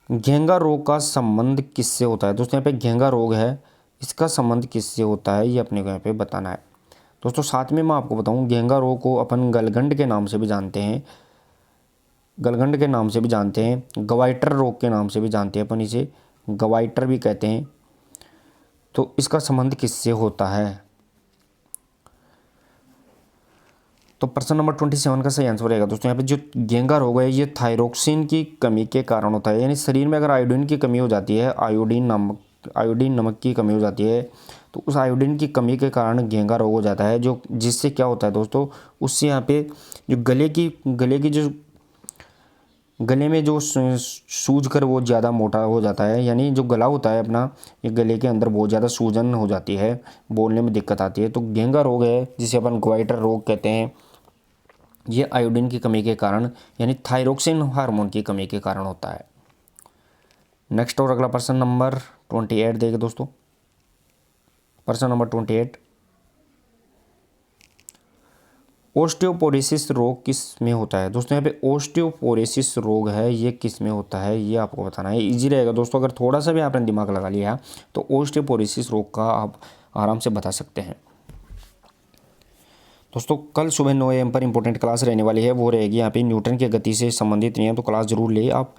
घेंगा रोग का संबंध किससे होता है? दोस्तों यहाँ पे घेंगा रोग है, इसका संबंध किससे होता है ये अपने को यहाँ पे बताना है। दोस्तों साथ में मैं आपको बताऊँ, घेंगा रोग को अपन गलगंड के नाम से भी जानते हैं, गलगंड के नाम से भी जानते हैं, गवाइटर रोग के नाम से भी जानते हैं, अपन इसे गवाइटर भी कहते हैं। तो इसका संबंध किससे होता है? तो प्रश्न नंबर 27 का सही आंसर रहेगा दोस्तों यहाँ पे जो घेंगा रोग है ये थायरोक्सिन की कमी के कारण होता है। यानी शरीर में अगर आयोडीन की कमी हो जाती है, आयोडीन नमक की कमी हो जाती है, तो उस आयोडीन की कमी के कारण घेंगा रोग हो जाता है। जो जिससे क्या होता है दोस्तों, उससे यहाँ पे जो गले में जो सूज कर वो ज़्यादा मोटा हो जाता है, यानी जो गला होता है अपना, ये गले के अंदर बहुत ज़्यादा सूजन हो जाती है, बोलने में दिक्कत आती है। तो घेंगा रोग है जिसे अपन ग्वाइटर रोग कहते हैं, ये आयोडीन की कमी के कारण यानी थायरोक्सिन हार्मोन की कमी के कारण होता है। नेक्स्ट और अगला प्रश्न नंबर 28 देखिए दोस्तों। प्रश्न नंबर 28, ओस्टियोपोरोसिस रोग किस में होता है? दोस्तों यहाँ पे ओस्टियोपोरोसिस रोग है ये किस में होता है ये आपको बताना है। इजी रहेगा दोस्तों, अगर थोड़ा सा भी आपने दिमाग लगा लिया तो ओस्टियोपोरोसिस रोग का आप आराम से बता सकते हैं। दोस्तों कल सुबह 9 AM पर इंपॉर्टेंट क्लास रहने वाली है, वो रहेगी यहाँ पे न्यूटन की गति से संबंधित नियम, तो क्लास जरूर ले आप।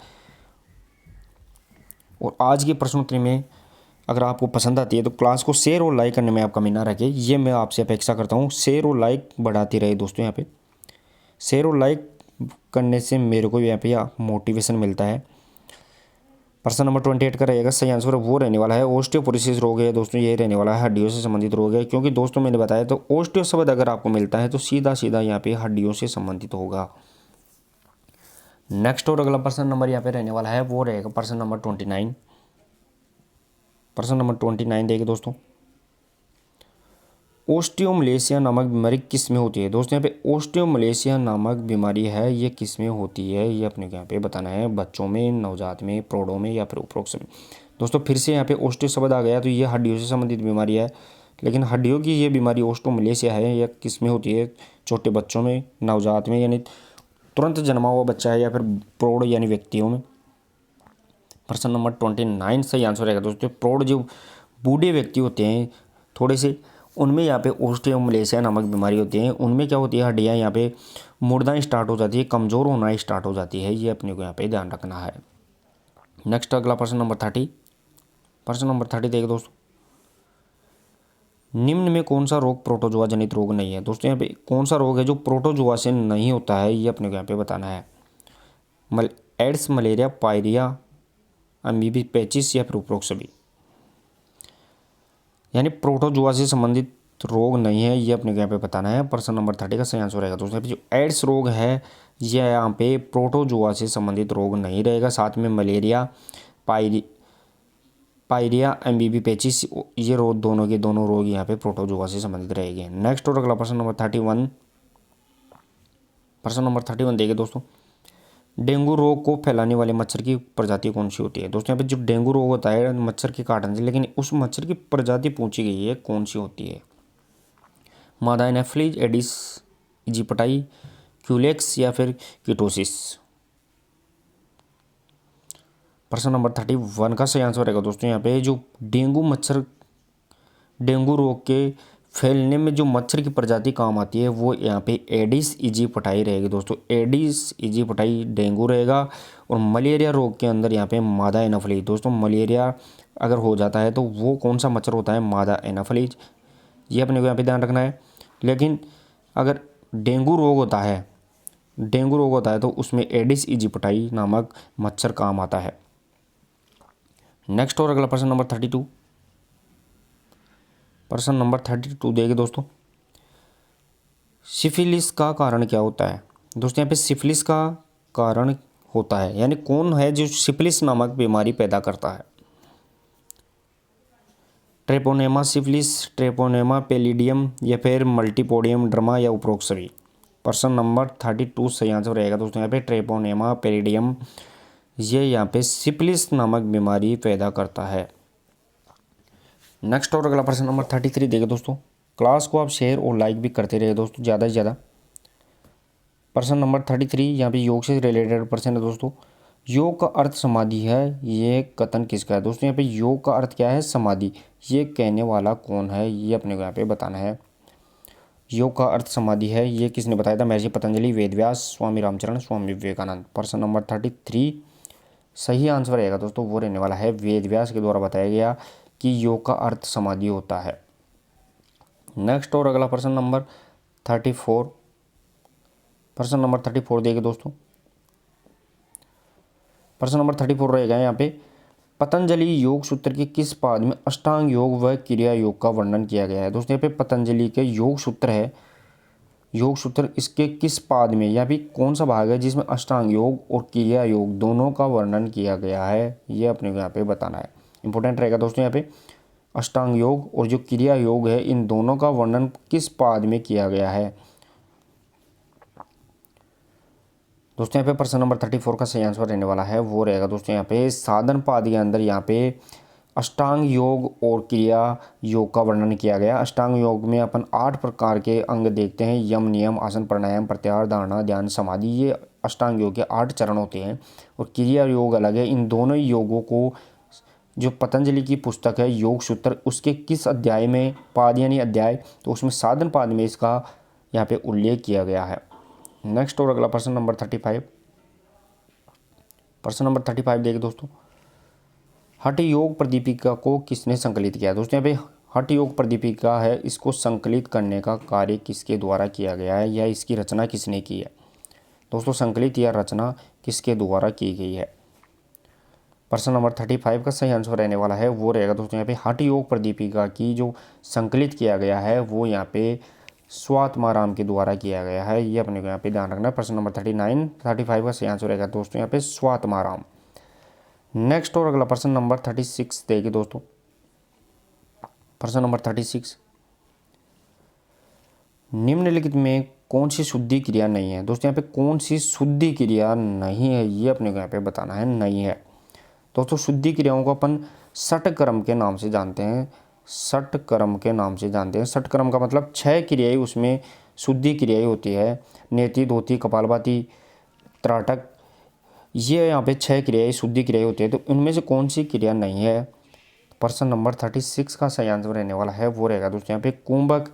और आज की प्रश्नोत्तरी में अगर आपको पसंद आती है तो क्लास को शेयर और लाइक करने में आप कमी ना रखें, ये मैं आपसे अपेक्षा करता हूँ। शेयर और लाइक बढ़ाती रहे दोस्तों। यहाँ पे शेयर और लाइक करने से मेरे को यहाँ पे मोटिवेशन मिलता है। प्रश्न नंबर 28 का रहेगा सही आंसर वो रहने वाला है ओस्टियोपोरोसिस रोग है दोस्तों, ये रहने वाला है हड्डियों से संबंधित रोग है। क्योंकि दोस्तों मैंने बताया तो ओस्टियो शब्द अगर आपको मिलता है तो सीधा सीधा यहाँ पे हड्डियों से संबंधित होगा। नेक्स्ट और अगला प्रश्न नंबर यहाँ पे रहने वाला है वो रहेगा प्रश्न नंबर 29। प्रश्न नंबर 29 देखिए दोस्तों, ओस्टियोमलेशिया नामक बीमारी किस में होती है। दोस्तों यहाँ पे ओस्टियोमलेशिया नामक बीमारी है, ये किस में होती है ये अपने यहाँ पे बताना है। बच्चों में, नवजात में, प्रौढ़ों में या फिर उपरोक्त में। दोस्तों फिर से यहाँ पे ओस्टियो शब्द आ गया तो ये हड्डियों से संबंधित बीमारी है, लेकिन हड्डियों की ये बीमारी ओस्टियोमलेशिया है, यह किस में होती है। छोटे बच्चों में, नवजात में यानी तुरंत जन्मा हुआ बच्चा है, या फिर प्रौढ़ यानी व्यक्तियों में। प्रश्न नंबर 29 सही आंसर रहेगा दोस्तों। प्रौढ़ जो बूढ़े व्यक्ति होते हैं थोड़े से, उनमें यहाँ पे ओस्टियोमलेशिया नामक बीमारी होती है। उनमें क्या होती है, हड्डियाँ यहाँ पे मुड़ना स्टार्ट हो जाती है, कमज़ोर होना स्टार्ट हो जाती है, ये अपने को यहाँ पे ध्यान रखना है। नेक्स्ट अगला प्रश्न नंबर 30। प्रश्न नंबर 30 देखिए दोस्तों, निम्न में कौन सा रोग प्रोटोजोआ जनित रोग नहीं है। दोस्तों यहाँ पे कौन सा रोग है जो प्रोटोजोआ से नहीं होता है, ये अपने को यहाँ पे बताना है। एड्स, मलेरिया, पायरिया, अमीबी पेचिस या फिर उपरोक्त सभी। यानी प्रोटोजोआ से संबंधित रोग नहीं है, ये अपने को यहाँ पे बताना है। प्रश्न नंबर 30 का सही आंसर रहेगा दोस्तों। जो एड्स रोग है ये यहाँ पे प्रोटोजोआ से संबंधित रोग नहीं रहेगा। साथ में मलेरिया, पायरिया, एमबीबी पेचिस, ये रोग दोनों के दोनों रोग यहाँ पे प्रोटोजोआ से संबंधित रहेंगे। नेक्स्ट और अगला प्रश्न नंबर 31। प्रश्न नंबर 31 देखिए दोस्तों, डेंगू रोग को फैलाने वाले मच्छर की प्रजाति कौन सी होती है। दोस्तों यहाँ पे जो डेंगू रोग होता है मच्छर के काटने से, लेकिन उस मच्छर की प्रजाति पूछी गई है कौन सी होती है। मादा एनाफिलीज, एडिस इजिप्टाई, क्यूलेक्स या फिर कीटोसिस। प्रश्न नंबर 31 का सही आंसर रहेगा दोस्तों। यहाँ पे जो डेंगू रोग के फैलने में जो मच्छर की प्रजाति काम आती है वो यहाँ पे एडिस इजिप्टाई रहेगी दोस्तों। एडिस इजिप्टाई डेंगू रहेगा। और मलेरिया रोग के अंदर यहाँ पे मादा एनाफिलीज। दोस्तों मलेरिया अगर हो जाता है तो वो कौन सा मच्छर होता है, मादा एनाफिलीज, ये अपने को यहाँ पे ध्यान रखना है। लेकिन अगर डेंगू रोग होता है तो उसमें एडिस इजिप्टाई नामक मच्छर काम आता है। नेक्स्ट और अगला प्रश्न नंबर 32। प्रश्न नंबर 32 देखिए दोस्तों, सिफिलिस का कारण क्या होता है। दोस्तों यहाँ पे सिफिलिस का कारण होता है, यानी कौन है जो सिफिलिस नामक बीमारी पैदा करता है। ट्रेपोनेमा सिफिलिस, ट्रेपोनेमा पेलिडियम या फिर मल्टीपोडियम ड्रमा या उपरोक्त सभी। प्रश्न नंबर 32 सही आंसर रहेगा दोस्तों। यहाँ पे ट्रेपोनेमा पेलिडियम ये यहाँ पे सिफिलिस नामक बीमारी पैदा करता है। नेक्स्ट और अगला प्रश्न नंबर 33 देखिए दोस्तों, क्लास को आप शेयर और लाइक भी करते रहे दोस्तों ज़्यादा से ज़्यादा। प्रश्न नंबर 33 यहाँ पे योग से रिलेटेड प्रश्न है दोस्तों। योग का अर्थ समाधि है, ये कथन किसका है। दोस्तों यहाँ पे योग का अर्थ क्या है, समाधि, ये कहने वाला कौन है, ये अपने को यहाँ पे बताना है। योग का अर्थ समाधि है, ये किसने बताया था, महर्षि पतंजलि, वेदव्यास, स्वामी रामचरण, स्वामी विवेकानंद। प्रश्न नंबर 33 सही आंसर रहेगा दोस्तों वो रहने वाला है वेदव्यास के द्वारा बताया गया कि योग का अर्थ समाधि होता है। नेक्स्ट और अगला प्रश्न नंबर 34। प्रश्न नंबर 34 देखिए दोस्तों, प्रश्न नंबर 34 रहेगा यहाँ पे, पतंजलि योग सूत्र के किस पाद में अष्टांग योग व क्रिया योग का वर्णन किया गया है। दोस्तों यहाँ पे पतंजलि के योग सूत्र है, योग सूत्र इसके किस पाद में या फिर कौन सा भाग है जिसमें अष्टांग योग और क्रिया योग दोनों का वर्णन किया गया है, ये अपने को यहाँ पे बताना है। इंपॉर्टेंट रहेगा दोस्तों यहाँ पे अष्टांग योग और जो क्रिया योग है इन दोनों का वर्णन किस पाद में किया गया है। दोस्तों यहाँ पे प्रश्न नंबर 34 का सही आंसर रहने वाला है वो रहेगा दोस्तों यहाँ पे साधन पाद के अंदर यहाँ पे अष्टांग योग और क्रिया योग का वर्णन किया गया। अष्टांग योग में अपन 8 प्रकार के अंग देखते हैं, यम, नियम, आसन, प्राणायाम, प्रत्याहार, धारणा, ध्यान, समाधि, ये अष्टांग योग के 8 चरण होते हैं। और क्रिया योग अलग है। इन दोनों योगों को जो पतंजलि की पुस्तक है योग सूत्र उसके किस अध्याय में, पाद यानी अध्याय, तो उसमें साधन पाद में इसका यहाँ पे उल्लेख किया गया है। नेक्स्ट और अगला प्रश्न नंबर 35। प्रश्न नंबर 35 देखिए दोस्तों, हठ योग प्रदीपिका को किसने संकलित किया? दोस्तों यहाँ पे हठ योग प्रदीपिका है, इसको संकलित करने का कार्य किसके द्वारा किया गया है या इसकी रचना किसने की है? दोस्तों संकलित या रचना किसके द्वारा की गई है? प्रश्न नंबर 35 का सही आंसर रहने वाला है वो रहेगा दोस्तों यहाँ पे हठ योग प्रदीपिका की जो संकलित किया गया है वो यहाँ पे स्वात्माराम के द्वारा किया गया है। ये अपने को यहाँ पे ध्यान रखना है। प्रश्न नंबर 35 का सही आंसर रहेगा दोस्तों यहाँ पे स्वात्माराम। नेक्स्ट और अगला प्रश्न नंबर 36 देखिए दोस्तों। प्रश्न नंबर 36, निम्नलिखित में कौन सी शुद्धि क्रिया नहीं है? दोस्तों यहाँ पे कौन सी शुद्धि क्रिया नहीं है ये अपने को यहाँ पे बताना है। नहीं है दोस्तों, शुद्धि क्रियाओं को अपन षटक्रम के नाम से जानते हैं। षटक्रम के नाम से जानते हैं। षटक्रम का मतलब 6 क्रियाएं उसमें शुद्धि क्रियाएं होती है। नेति, धोती, कपालभाति, त्राटक, ये यहाँ पे 6 क्रियाएं शुद्धि क्रियाएं होती है। तो इनमें से कौन सी क्रिया नहीं है? प्रश्न नंबर 36 का सही आंसर रहने वाला है वो रहेगा दोस्तों यहाँ पे कुंभक।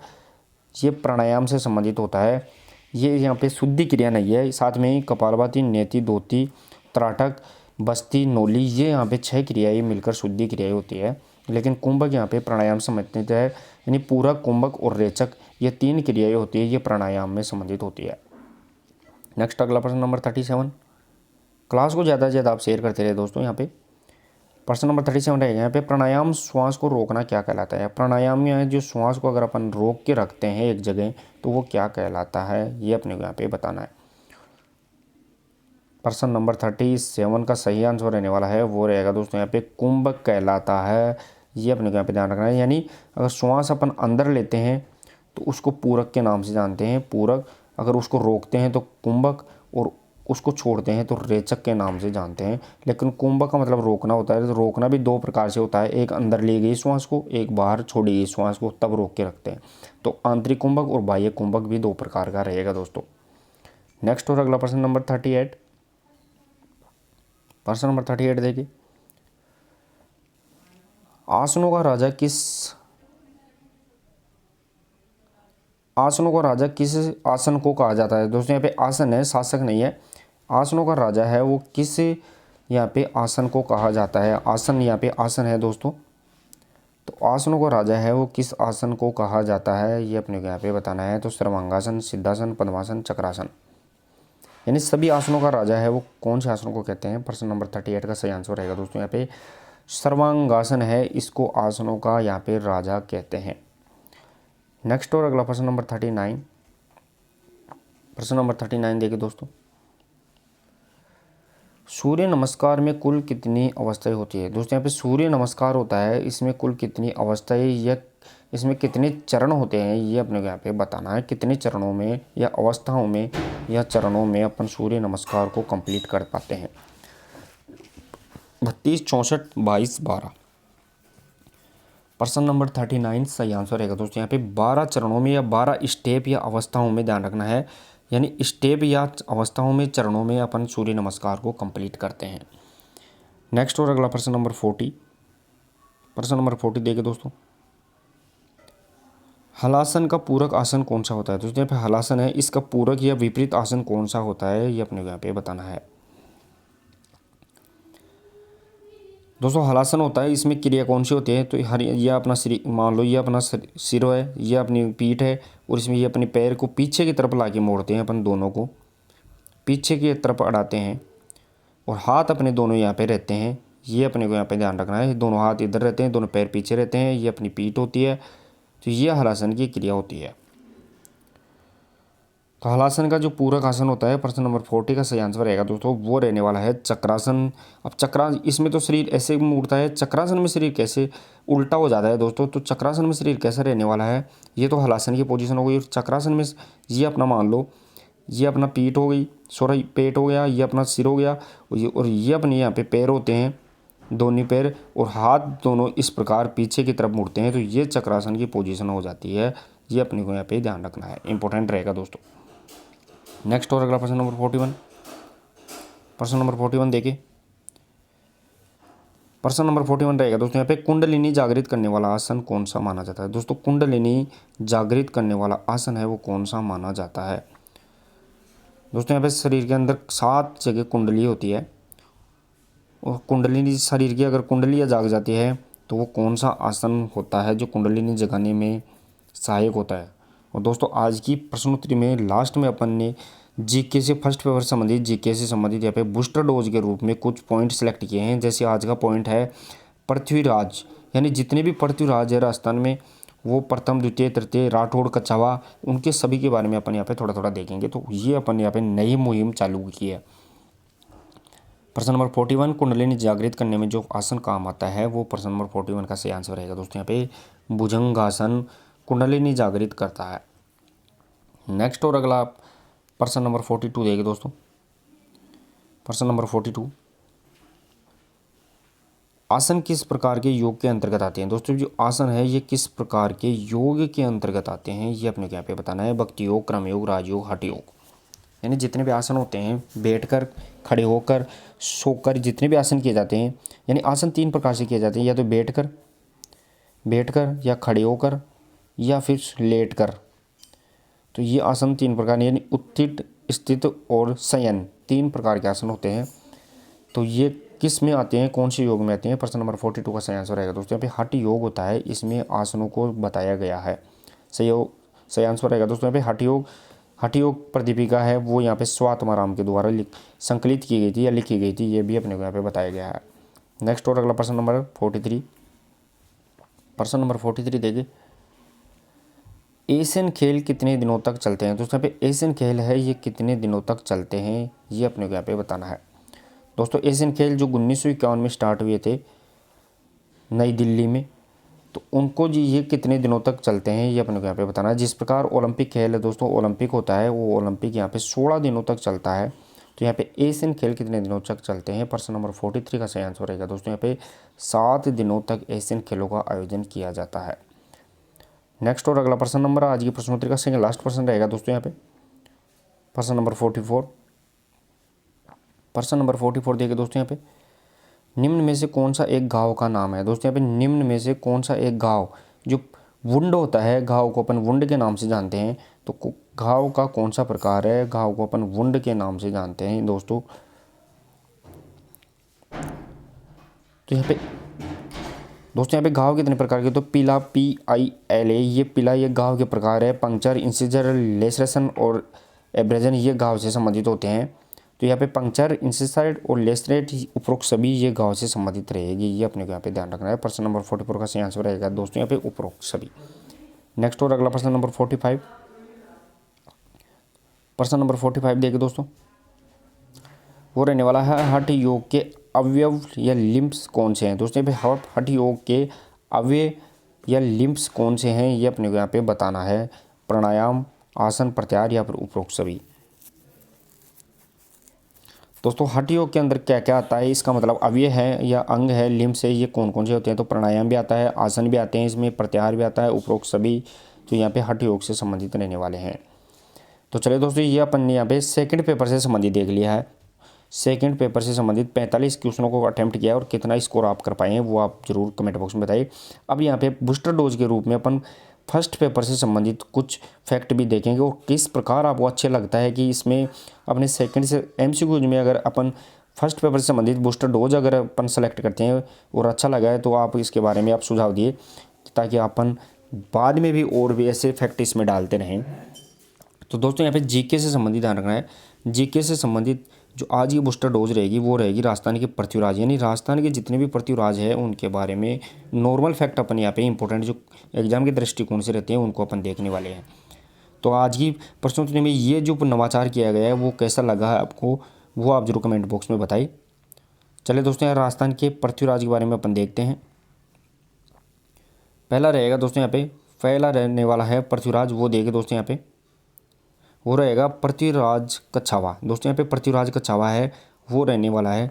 ये प्राणायाम से संबंधित होता है। ये यहाँ पे शुद्धि क्रिया नहीं है। साथ में ही कपालभाति, नेति, धोती, त्राटक, बस्ती, नोली, ये यहाँ पे 6 क्रियाएं मिलकर शुद्धि क्रियाएं होती है। लेकिन कुंभक यहाँ पे प्राणायाम से संबंधित है। यानी पूरक, कुंभक और रेचक, ये 3 क्रियाएं होती है, ये प्राणायाम में संबंधित होती है। नेक्स्ट अगला प्रश्न नंबर 37। क्लास को ज़्यादा से ज़्यादा आप शेयर करते रहे दोस्तों। यहाँ पे प्रश्न नंबर 37 रहेगा यहाँ पे प्राणायाम श्वास को रोकना क्या कहलाता है? प्राणायाम में जो श्वास को अगर अपन रोक के रखते हैं एक जगह तो वो क्या कहलाता है? ये अपने को यहाँ पे बताना है। प्रश्न नंबर 37 का सही आंसर रहने वाला है वो रहेगा दोस्तों यहाँ पे कुंभक कहलाता है। ये अपने को यहाँ पे ध्यान रखना है। यानी अगर श्वास अपन अंदर लेते हैं तो उसको पूरक के नाम से जानते हैं, पूरक। अगर उसको रोकते हैं तो कुंभक, और उसको छोड़ते हैं तो रेचक के नाम से जानते हैं। लेकिन कुंभक का मतलब रोकना होता है। तो रोकना भी 2 प्रकार से होता है, एक अंदर ली गई श्वास को, एक बाहर छोड़ी गई श्वास को, तब रोक के रखते हैं। तो आंतरिक कुंभक और बाह्य कुंभक भी 2 प्रकार का रहेगा दोस्तों। नेक्स्ट और अगला प्रश्न नंबर 38। प्रश्न नंबर 38 देखिए, आसनों का राजा किस आसन को कहा जाता है? दोस्तों यहाँ पे आसन है, शासक नहीं है। आसनों का राजा है वो किस यहाँ पे आसन को कहा जाता है? आसन, यहाँ पे आसन है दोस्तों। तो आसनों का राजा है वो किस आसन को कहा जाता है? ये अपने को यहाँ पे बताना है। तो सर्वांगासन, सिद्धासन, पद्मासन, चक्रासन, यानी सभी आसनों का राजा है वो कौन से आसनों को कहते हैं? प्रश्न नंबर 38 का सही आंसर रहेगा दोस्तों यहाँ पे सर्वांगासन है, इसको आसनों का यहाँ पे राजा कहते हैं। नेक्स्ट और अगला प्रश्न नंबर 39। प्रश्न नंबर 39 देखिए दोस्तों, सूर्य नमस्कार में कुल कितनी अवस्थाएं होती है? दोस्तों यहाँ पे सूर्य नमस्कार होता है, इसमें कुल कितनी अवस्थाएं या इसमें कितने चरण होते हैं ये अपने को यहाँ पे बताना है। कितने चरणों में या अवस्थाओं में या चरणों में अपन सूर्य नमस्कार को कंप्लीट कर पाते हैं? 32, 64, 22, 12। प्रश्न नंबर 39 सही आंसर रहेगा दोस्तों यहाँ पे 12 चरणों में या 12 स्टेप या अवस्थाओं में ध्यान रखना है। यानी स्टेप या अवस्थाओं में, चरणों में अपन सूर्य नमस्कार को कंप्लीट करते हैं। नेक्स्ट और अगला प्रश्न नंबर 40। प्रश्न नंबर 40 देखिए दोस्तों, हलासन का पूरक आसन कौन सा होता है? दोस्तों यहाँ पे हलासन है, इसका पूरक या विपरीत आसन कौन सा होता है? ये अपने को यहाँ पे बताना है। दोस्तों हलासन होता है, इसमें क्रिया कौन सी होती है? तो हर ये अपना सिर, मान लो ये अपना सिर है, ये अपनी पीठ है, और इसमें ये अपने पैर को पीछे की तरफ ला के मोड़ते हैं। अपन दोनों को पीछे की तरफ अड़ाते हैं और हाथ अपने दोनों यहाँ पे रहते हैं। ये अपने को यहाँ पे ध्यान रखना है। दोनों हाथ इधर रहते हैं, दोनों पैर पीछे रहते हैं, ये अपनी पीठ होती है। तो ये हलासन की क्रिया होती है। तो हलासन का जो पूरक आसन होता है, प्रश्न नंबर 40 का सही आंसर रहेगा दोस्तों वो रहने वाला है चक्रासन। अब इसमें तो शरीर ऐसे मुड़ता है, चक्रासन में शरीर कैसे उल्टा हो जाता है दोस्तों? तो चक्रासन में शरीर कैसे रहने वाला है? ये तो हलासन की पोजीशन हो गई। चक्रासन में ये अपना मान लो, ये अपना पीठ हो गई, सॉरी पेट हो गया, ये अपना सिर हो गया, और ये अपने यहाँ पे पैर होते हैं, दोनों पैर, और हाथ दोनों इस प्रकार पीछे की तरफ मुड़ते हैं। तो ये चक्रासन की पोजीशन हो जाती है। ये अपने को यहाँ पे ध्यान रखना है, इंपॉर्टेंट रहेगा दोस्तों। नेक्स्ट और अगला प्रश्न नंबर 41। प्रश्न नंबर 41 देखिए, प्रश्न नंबर 41 रहेगा दोस्तों यहाँ पे कुंडलिनी जागृत करने वाला आसन कौन सा माना जाता है? दोस्तों कुंडलिनी जागृत करने वाला आसन है वो कौन सा माना जाता है? दोस्तों यहाँ पे शरीर के अंदर 7 जगह कुंडली होती है, और कुंडलिनी शरीर की अगर कुंडलियाँ जाग जाती है तो वो कौन सा आसन होता है जो कुंडलिनी जगाने में सहायक होता है। और दोस्तों आज की प्रश्नोत्तरी में लास्ट में अपन ने जीके से फर्स्ट पेपर संबंधित जीके से संबंधित यहाँ पे बूस्टर डोज के रूप में कुछ पॉइंट सेलेक्ट किए हैं। जैसे आज का पॉइंट है पृथ्वीराज, यानी जितने भी पृथ्वीराज है राजस्थान में, वो प्रथम द्वितीय तृतीय राठौड़ कछावा, उनके सभी के बारे में अपन यहाँ पे थोड़ा थोड़ा देखेंगे। तो ये अपन यहाँ पे नई मुहिम चालू की है। प्रश्न नंबर 41 कुंडलिनी जागृत करने में जो आसन काम आता है वो प्रश्न नंबर 41 का सही आंसर रहेगा दोस्तों। यहाँ पे भुजंगासन कुंडलिनी जागृत करता है। नेक्स्ट और अगला प्रश्न नंबर 42 देखिए दोस्तों। प्रश्न नंबर 42 आसन किस प्रकार के योग के अंतर्गत आते हैं। दोस्तों जो आसन है ये किस प्रकार के योग के अंतर्गत आते हैं ये अपने को यहाँ पे बताना है। भक्ति योग, क्रम योग, राजयोग, हठ योग, यानी जितने भी आसन होते हैं बैठकर, खड़े होकर, सोकर, जितने भी आसन किए जाते हैं, यानी आसन 3 प्रकार से किए जाते हैं, या तो बैठकर या खड़े होकर या फिर लेटकर। तो ये आसन 3 प्रकार, यानी उत्थित, स्थित और शयन, 3 प्रकार के आसन होते हैं। तो ये किस में आते हैं, कौन से योग में आते हैं। प्रश्न नंबर 42 का सही आंसर रहेगा दोस्तों। यहाँ पे हठ योग होता है, इसमें आसनों को बताया गया है। सही आंसर रहेगा दोस्तों। यहाँ पे हठ योग प्रदीपिका है वो यहाँ पे स्वात्माराम के द्वारा संकलित की गई थी या लिखी गई थी, ये भी अपने को यहाँ पे बताया गया है। नेक्स्ट और अगला प्रश्न नंबर 43। प्रश्न नंबर 43 देखिए, एशियन खेल कितने दिनों तक चलते हैं। दोस्तों यहाँ पे एशियन खेल है ये कितने दिनों तक चलते हैं ये अपने को यहाँ पे बताना है। दोस्तों एशियन खेल जो 1951 में स्टार्ट हुए थे नई दिल्ली में, तो उनको जी ये कितने दिनों तक चलते हैं ये अपने को यहाँ पे बताना है। जिस प्रकार ओलंपिक खेल है दोस्तों, ओलंपिक होता है, वो ओलंपिक यहाँ पे 16 दिनों तक चलता है। तो यहाँ पे एशियन खेल कितने दिनों तक चलते हैं। प्रश्न नंबर 43 का सही आंसर रहेगा दोस्तों। यहाँ पे 7 दिनों तक एशियन खेलों का आयोजन किया जाता है। नेक्स्ट और अगला प्रश्न नंबर आज की प्रश्नोत्तरी का सेकंड लास्ट प्रश्न रहेगा दोस्तों। यहाँ पे प्रश्न नंबर 44। प्रश्न नंबर 44 देखिए दोस्तों। यहाँ पे निम्न में से कौन सा एक घाव का नाम है। दोस्तों यहाँ पे निम्न में से कौन सा एक घाव, जो वुंड होता है, घाव को अपन वुंड के नाम से जानते हैं, तो घाव का कौन सा प्रकार है, घाव को अपन वुंड के नाम से जानते हैं दोस्तों। तो यहाँ पे घाव कितने प्रकार के, तो पीला, PILA, ये पीला ये घाव के प्रकार है। पंक्चर, इंसिजर, लेसरेशन और एब्रेजन ये घाव से संबंधित होते हैं। तो यहाँ पे पंक्चर, इंसिसाइड और लेसरेट उपरोक्त सभी ये घाव से संबंधित रहेगी, ये अपने को यहाँ पे ध्यान रखना है। प्रश्न नंबर 44 का सही आंसर रहेगा दोस्तों यहाँ पे उपरोक्त सभी। नेक्स्ट और अगला प्रश्न नंबर 45। प्रश्न नंबर 45 देखिए दोस्तों, वो रहने वाला है हठ योग के अवयव या लिम्स कौन से हैं। दोस्तों यहाँ पे हठ योग के अवयव या लिम्स कौन से हैं ये अपने को यहाँ पे बताना है। प्राणायाम, आसन, प्रत्याहार या फिर उपरोक्त सभी। दोस्तों हठ योग के अंदर क्या क्या आता है, इसका मतलब अवयव है या अंग है, लिम्स है, ये कौन कौन से होते हैं। तो प्राणायाम भी आता है, आसन भी आते हैं, इसमें प्रत्याहार भी आता है, उपरोक्त सभी जो यहाँ पे हठ योग से संबंधित रहने वाले हैं। तो चलिए दोस्तों ये अपन ने यहाँ पे सेकंड पेपर से संबंधित देख लिया है। सेकंड पेपर से संबंधित 45 क्वेश्चनों को अटेम्प्ट किया है और कितना स्कोर आप कर पाए हैं वो आप जरूर कमेंट बॉक्स में बताइए। अब यहाँ पे बूस्टर डोज के रूप में अपन फर्स्ट पेपर से संबंधित कुछ फैक्ट भी देखेंगे और किस प्रकार आपको अच्छे लगता है कि इसमें अपने सेकंड से MCQs में अगर अपन फर्स्ट पेपर से संबंधित बूस्टर डोज अगर अपन सेलेक्ट करते हैं और अच्छा लगा है तो आप इसके बारे में आप सुझाव दिए ताकि अपन बाद में भी और भी ऐसे फैक्ट इसमें डालते रहें। तो दोस्तों यहाँ पे जीके से संबंधित ध्यान रखना है। जीके से संबंधित जो आज की बूस्टर डोज रहेगी वो रहेगी राजस्थान के पृथ्वीराज, यानी राजस्थान के जितने भी पृथ्वीराज हैं उनके बारे में नॉर्मल फैक्ट अपन यहाँ पे इंपॉर्टेंट जो एग्जाम के दृष्टिकोण से रहते हैं उनको अपन देखने वाले हैं। तो आज की प्रश्नोत्तरी में ये जो नवाचार किया गया है वो कैसा लगा है आपको वो आप जरूर कमेंट बॉक्स में बताइए। चलिए दोस्तों यहाँ राजस्थान के पृथ्वीराज के बारे में अपन देखते हैं। पहला रहेगा दोस्तों यहाँ पे, पहला रहने वाला है पृथ्वीराज, वो देखिए दोस्तों यहाँ पे वो रहेगा पृथ्वीराज कछावा। दोस्तों यहाँ पे पृथ्वीराज कछावा है वो रहने वाला है।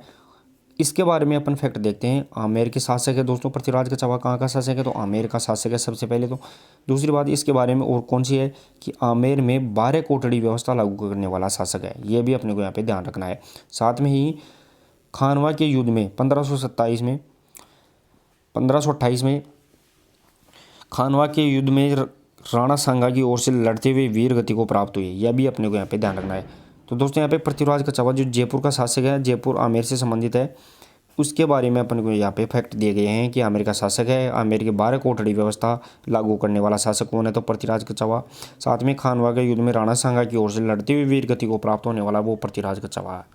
इसके बारे में अपन फैक्ट देखते हैं। आमेर के शासक है दोस्तों पृथ्वीराज कछावा, कहाँ का शासक है तो आमेर का शासक है सबसे पहले। तो दूसरी बात इसके बारे में और कौन सी है कि आमेर में 12 कोटड़ी व्यवस्था लागू करने वाला शासक है, ये भी अपने को यहाँ पे ध्यान रखना है। साथ में ही खानवा के युद्ध में 1528 में खानवा के युद्ध में राणा सांगा की ओर से लड़ते हुए वीर गति को प्राप्त हुई, यह भी अपने को यहाँ पे ध्यान रखना है। तो दोस्तों यहाँ पे पृथ्वीराज कछावा जो जयपुर का शासक है, जयपुर आमेर से संबंधित है, उसके बारे में अपन को यहाँ पे फैक्ट दिए गए हैं कि आमेर का शासक है। आमेर के 12 कोठड़ी व्यवस्था लागू करने वाला शासक कौन है, तो पृथ्वीराज कछवाहा। साथ में खानवा के युद्ध में राणा सांगा की ओर से लड़ते हुए वीर गति को प्राप्त होने वाला वो पृथ्वीराज कछवाहा है।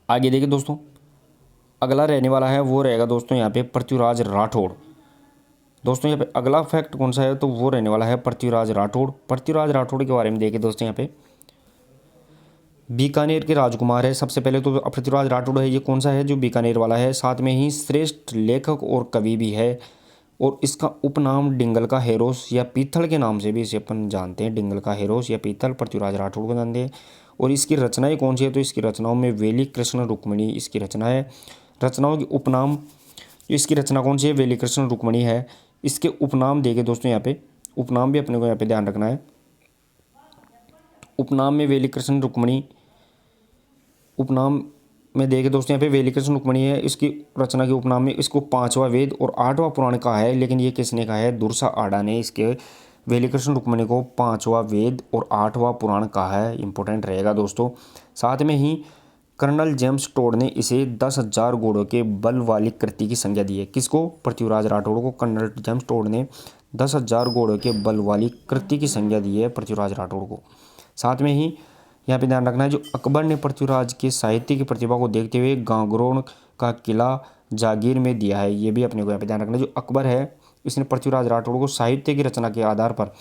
आगे देखिए दोस्तों, अगला रहने वाला है वो रहेगा दोस्तों यहाँ पे पृथ्वीराज राठौड़। दोस्तों यहाँ पे अगला फैक्ट कौन सा है, तो वो रहने वाला है पृथ्वीराज राठौड़। पृथ्वीराज राठौड़ के बारे में देखिए दोस्तों, यहाँ पे बीकानेर के राजकुमार है। सबसे पहले तो पृथ्वीराज राठौड़ है, ये कौन सा है, जो बीकानेर वाला है। साथ में ही श्रेष्ठ लेखक और कवि भी है, और इसका उपनाम डिंगल का हेरोस या पीथल के नाम से भी इसे अपन जानते हैं। डिंगल का हेरोस या पीथल पृथ्वीराज राठौड़ को जानते हैं। और इसकी रचनाएं कौन सी है, तो इसकी रचनाओं में वेली कृष्ण रुक्मिणी इसकी रचना है। रचनाओं के उपनाम, इसकी रचना कौन सी है, वेली कृष्ण रुक्मिणी है। इसके उपनाम देखे दोस्तों, यहाँ पे उपनाम भी अपने को यहाँ पे ध्यान रखना है। उपनाम में वेली कृष्ण रुक्मिणी, उपनाम में देखे दोस्तों यहाँ पे वेली कृष्ण रुक्मिणी है। इसकी रचना के उपनाम में इसको 5वां वेद और 8वां पुराण कहा है, लेकिन ये किसने कहा है, दुर्सा आडा ने इसके वेली कृष्ण रुक्मिणी को 5वां वेद और 8वां पुराण कहा है। इंपॉर्टेंट रहेगा दोस्तों। साथ में ही कर्नल जेम्स टोड ने इसे 10,000 घोड़ों के बल वाली कृति की संज्ञा दी है। किसको, पृथ्वीराज राठौड़ को कर्नल जेम्स टोड ने 10,000 घोड़ों के बल वाली कृति की संज्ञा दी है पृथ्वीराज राठौड़ को। साथ में ही यहाँ पे ध्यान रखना है, जो अकबर ने पृथ्वीराज के साहित्य की प्रतिभा को देखते हुए गांगरोन का किला जागीर में दिया है। ये भी अपने को यहाँ पे ध्यान रखना है। जो अकबर है, इसने पृथ्वीराज राठौड़ को साहित्य की रचना के आधार पर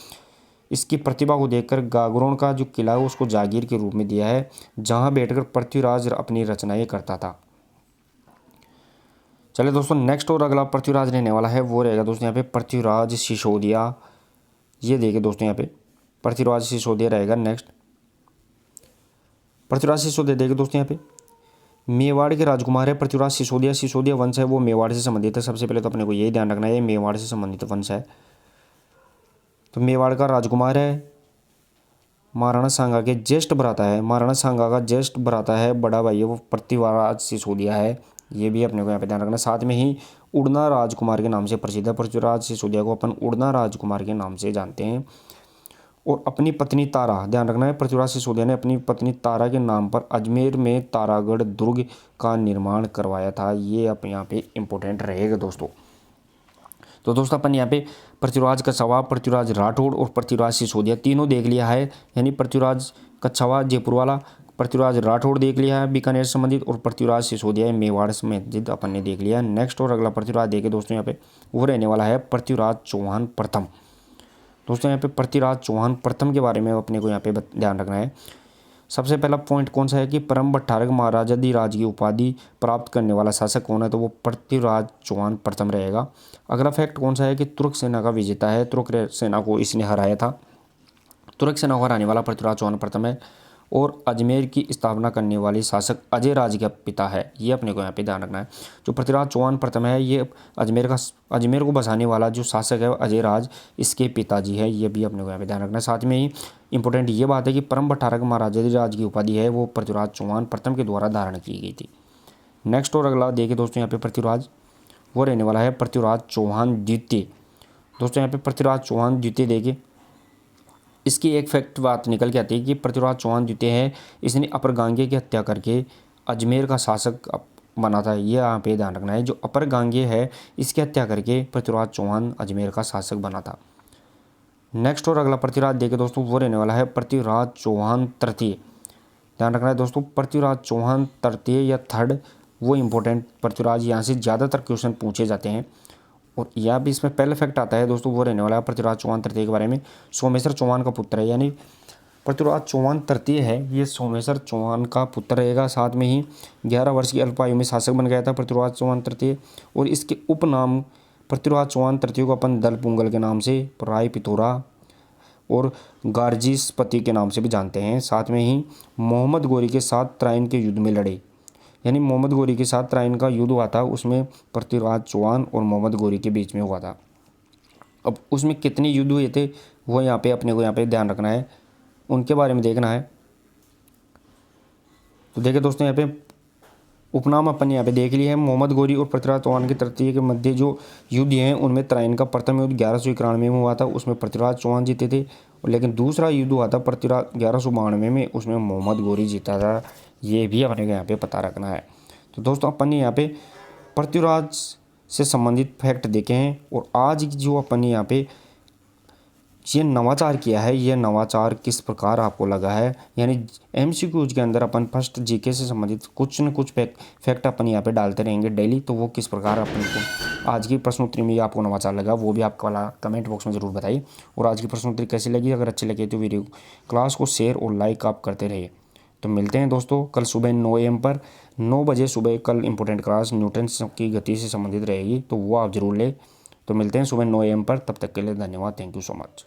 इसकी प्रतिभा को देखकर गागरोन का जो किला है उसको जागीर के रूप में दिया है, जहाँ बैठकर पृथ्वीराज अपनी रचनाएं करता था। चलिए दोस्तों, नेक्स्ट और अगला पृथ्वीराज रहने वाला है वो रहेगा दोस्तों यहाँ पे पृथ्वीराज सिसोदिया। ये देखिए दोस्तों, यहाँ पे पृथ्वीराज सिसोदिया रहेगा नेक्स्ट। पृथ्वीराज सिसोदिया देखिए दोस्तों, यहाँ पे मेवाड़ के राजकुमार है पृथ्वीराज सिसोदिया। सिसोदिया वंश है वो मेवाड़ से संबंधित है। सबसे पहले तो अपने को यही ध्यान रखना है, मेवाड़ से संबंधित वंश है। तो मेवाड़ का राजकुमार है, महाराणा सांगा के ज्येष्ठ भ्राता है। महाराणा सांगा का ज्येष्ठ भ्राता है, बड़ा भाई है वो पृथ्वीराज सिसोदिया है। ये भी अपने को यहाँ पे ध्यान रखना। साथ में ही उड़ना राजकुमार के नाम से प्रसिद्ध है। पृथ्वीराज सिसोदिया को अपन उड़ना राजकुमार के नाम से जानते हैं। और अपनी पत्नी तारा, ध्यान रखना है, पृथ्वीराज सिसोदिया ने अपनी पत्नी तारा के नाम पर अजमेर में तारागढ़ दुर्ग का निर्माण करवाया था। ये आप यहाँ पे इंपॉर्टेंट रहेगा दोस्तों। तो दोस्तों अपन यहाँ पे पृथ्वीराज कछवाहा, पृथ्वीराज राठौड़ और पृथ्वीराज सिसोदिया तीनों देख लिया है। यानी पृथ्वीराज कछवाहा जयपुर वाला, पृथ्वीराज राठौड़ देख लिया है बीकानेर संबंधित, और पृथ्वीराज सिसोदिया मेवाड़ संबंधित अपन ने देख लिया है। नेक्स्ट और अगला पृथ्वीराज देखे दोस्तों, यहाँ पे वो रहने वाला है पृथ्वीराज चौहान प्रथम। दोस्तों यहाँ पे पृथ्वीराज चौहान प्रथम के बारे में अपने को यहाँ पे ध्यान रखना है। सबसे पहला पॉइंट कौन सा है कि परम भट्टारक महाराजाधिराज की उपाधि प्राप्त करने वाला शासक कौन है, तो वो पृथ्वीराज चौहान प्रथम रहेगा। अगला फैक्ट कौन सा है कि तुर्क सेना का विजेता है, तुर्क सेना को इसने हराया था। तुर्क सेना को हराने वाला पृथ्वीराज चौहान प्रथम है। और अजमेर की स्थापना करने वाले शासक अजय राज का पिता है। ये अपने को यहाँ पे ध्यान रखना है। जो पृथ्वीराज चौहान प्रथम है, ये अजमेर को बसाने वाला जो शासक है अजय राज, इसके पिताजी है। ये भी अपने को यहाँ पे ध्यान रखना है। साथ में ही इंपॉर्टेंट ये बात है कि परम भट्टारक महाराजाधिराज की उपाधि है वो पृथ्वीराज चौहान प्रथम के द्वारा धारण की गई थी। नेक्स्ट और अगला देखिए दोस्तों, यहाँ पे पृथ्वीराज वो रहने वाला है पृथ्वीराज चौहान द्वितीय। दोस्तों यहाँ पे पृथ्वीराज चौहान द्वितीय देखिए, इसकी एक फैक्ट बात निकल के आती है कि पृथ्वीराज चौहान द्वितीय है, इसने अपर गांगे की हत्या करके अजमेर का शासक बना था। ये यहाँ पे ध्यान रखना है। जो अपर गांगे है, इसकी हत्या करके पृथ्वीराज चौहान अजमेर का शासक बना था। नेक्स्ट और अगला पृथ्वीराज देखे दोस्तों, वो रहने वाला है पृथ्वीराज चौहान तृतीय। ध्यान रखना है दोस्तों, पृथ्वीराज चौहान तृतीय या थर्ड, वो इंपॉर्टेंट पृथ्वीराज, यहाँ से ज़्यादातर क्वेश्चन पूछे जाते हैं। और यह भी इसमें पहला फैक्ट आता है दोस्तों, वो रहने वाला है पृथ्वीराज चौहान तृतीय के बारे में। सोमेश्वर चौहान का पुत्र है, यानी पृथ्वीराज चौहान तृतीय है, ये सोमेश्वर चौहान का पुत्र रहेगा। साथ में ही 11 वर्ष की अल्प आयु में शासक बन गया था पृथ्वीराज चौहान तृतीय। और इसके उपनाम पृथ्वीराज चौहान तृतीय को अपन दल पुंगल के नाम से, राय पिथौरा और गार्जिसपति के नाम से भी जानते हैं। साथ में ही मोहम्मद गोरी के साथ त्राइन के युद्ध में लड़े, यानी मोहम्मद गोरी के साथ त्राइन का युद्ध हुआ था, उसमें पृथ्वीराज चौहान और मोहम्मद गोरी के बीच में हुआ था। अब उसमें कितने युद्ध हुए थे वो यहाँ पे अपने को यहाँ पे ध्यान रखना है, उनके बारे में देखना है। तो देखिए दोस्तों, यहाँ पे उपनाम अपन यहाँ पे देख लिए हैं। मोहम्मद गोरी और पृथ्वीराज चौहान की तृतीय के मध्य जो युद्ध हैं उनमें त्राइन का प्रथम युद्ध 1191 में हुआ था, उसमें पृथ्वीराज चौहान जीते थे। लेकिन दूसरा युद्ध हुआ था पृथ्वीराज 1192 में, उसमें मोहम्मद गोरी जीता था। ये भी अपने को यहाँ पे पता रखना है। तो दोस्तों अपन ने यहाँ पे पृथ्वीराज से संबंधित फैक्ट देखे हैं। और आज जो अपन ने यहाँ पे ये नवाचार किया है, ये नवाचार किस प्रकार आपको लगा है, यानी एमसीक्यूज के अंदर अपन फर्स्ट जीके से संबंधित कुछ न कुछ फैक्ट अपन यहाँ पे डालते रहेंगे डेली। तो वो किस प्रकार अपन को आज की प्रश्नोत्तरी में आपको नवाचार लगा वो भी आप कमेंट बॉक्स में ज़रूर बताइए। और आज की प्रश्नोत्तरी कैसी लगी, अगर अच्छी लगी तो वीडियो क्लास को शेयर और लाइक आप करते रहिए। तो मिलते हैं दोस्तों कल सुबह 9 AM पर, 9 बजे सुबह कल इंपॉर्टेंट क्लास न्यूटन की गति से संबंधित रहेगी, तो वो आप जरूर लें। तो मिलते हैं सुबह 9 AM पर, तब तक के लिए धन्यवाद, थैंक यू सो मच।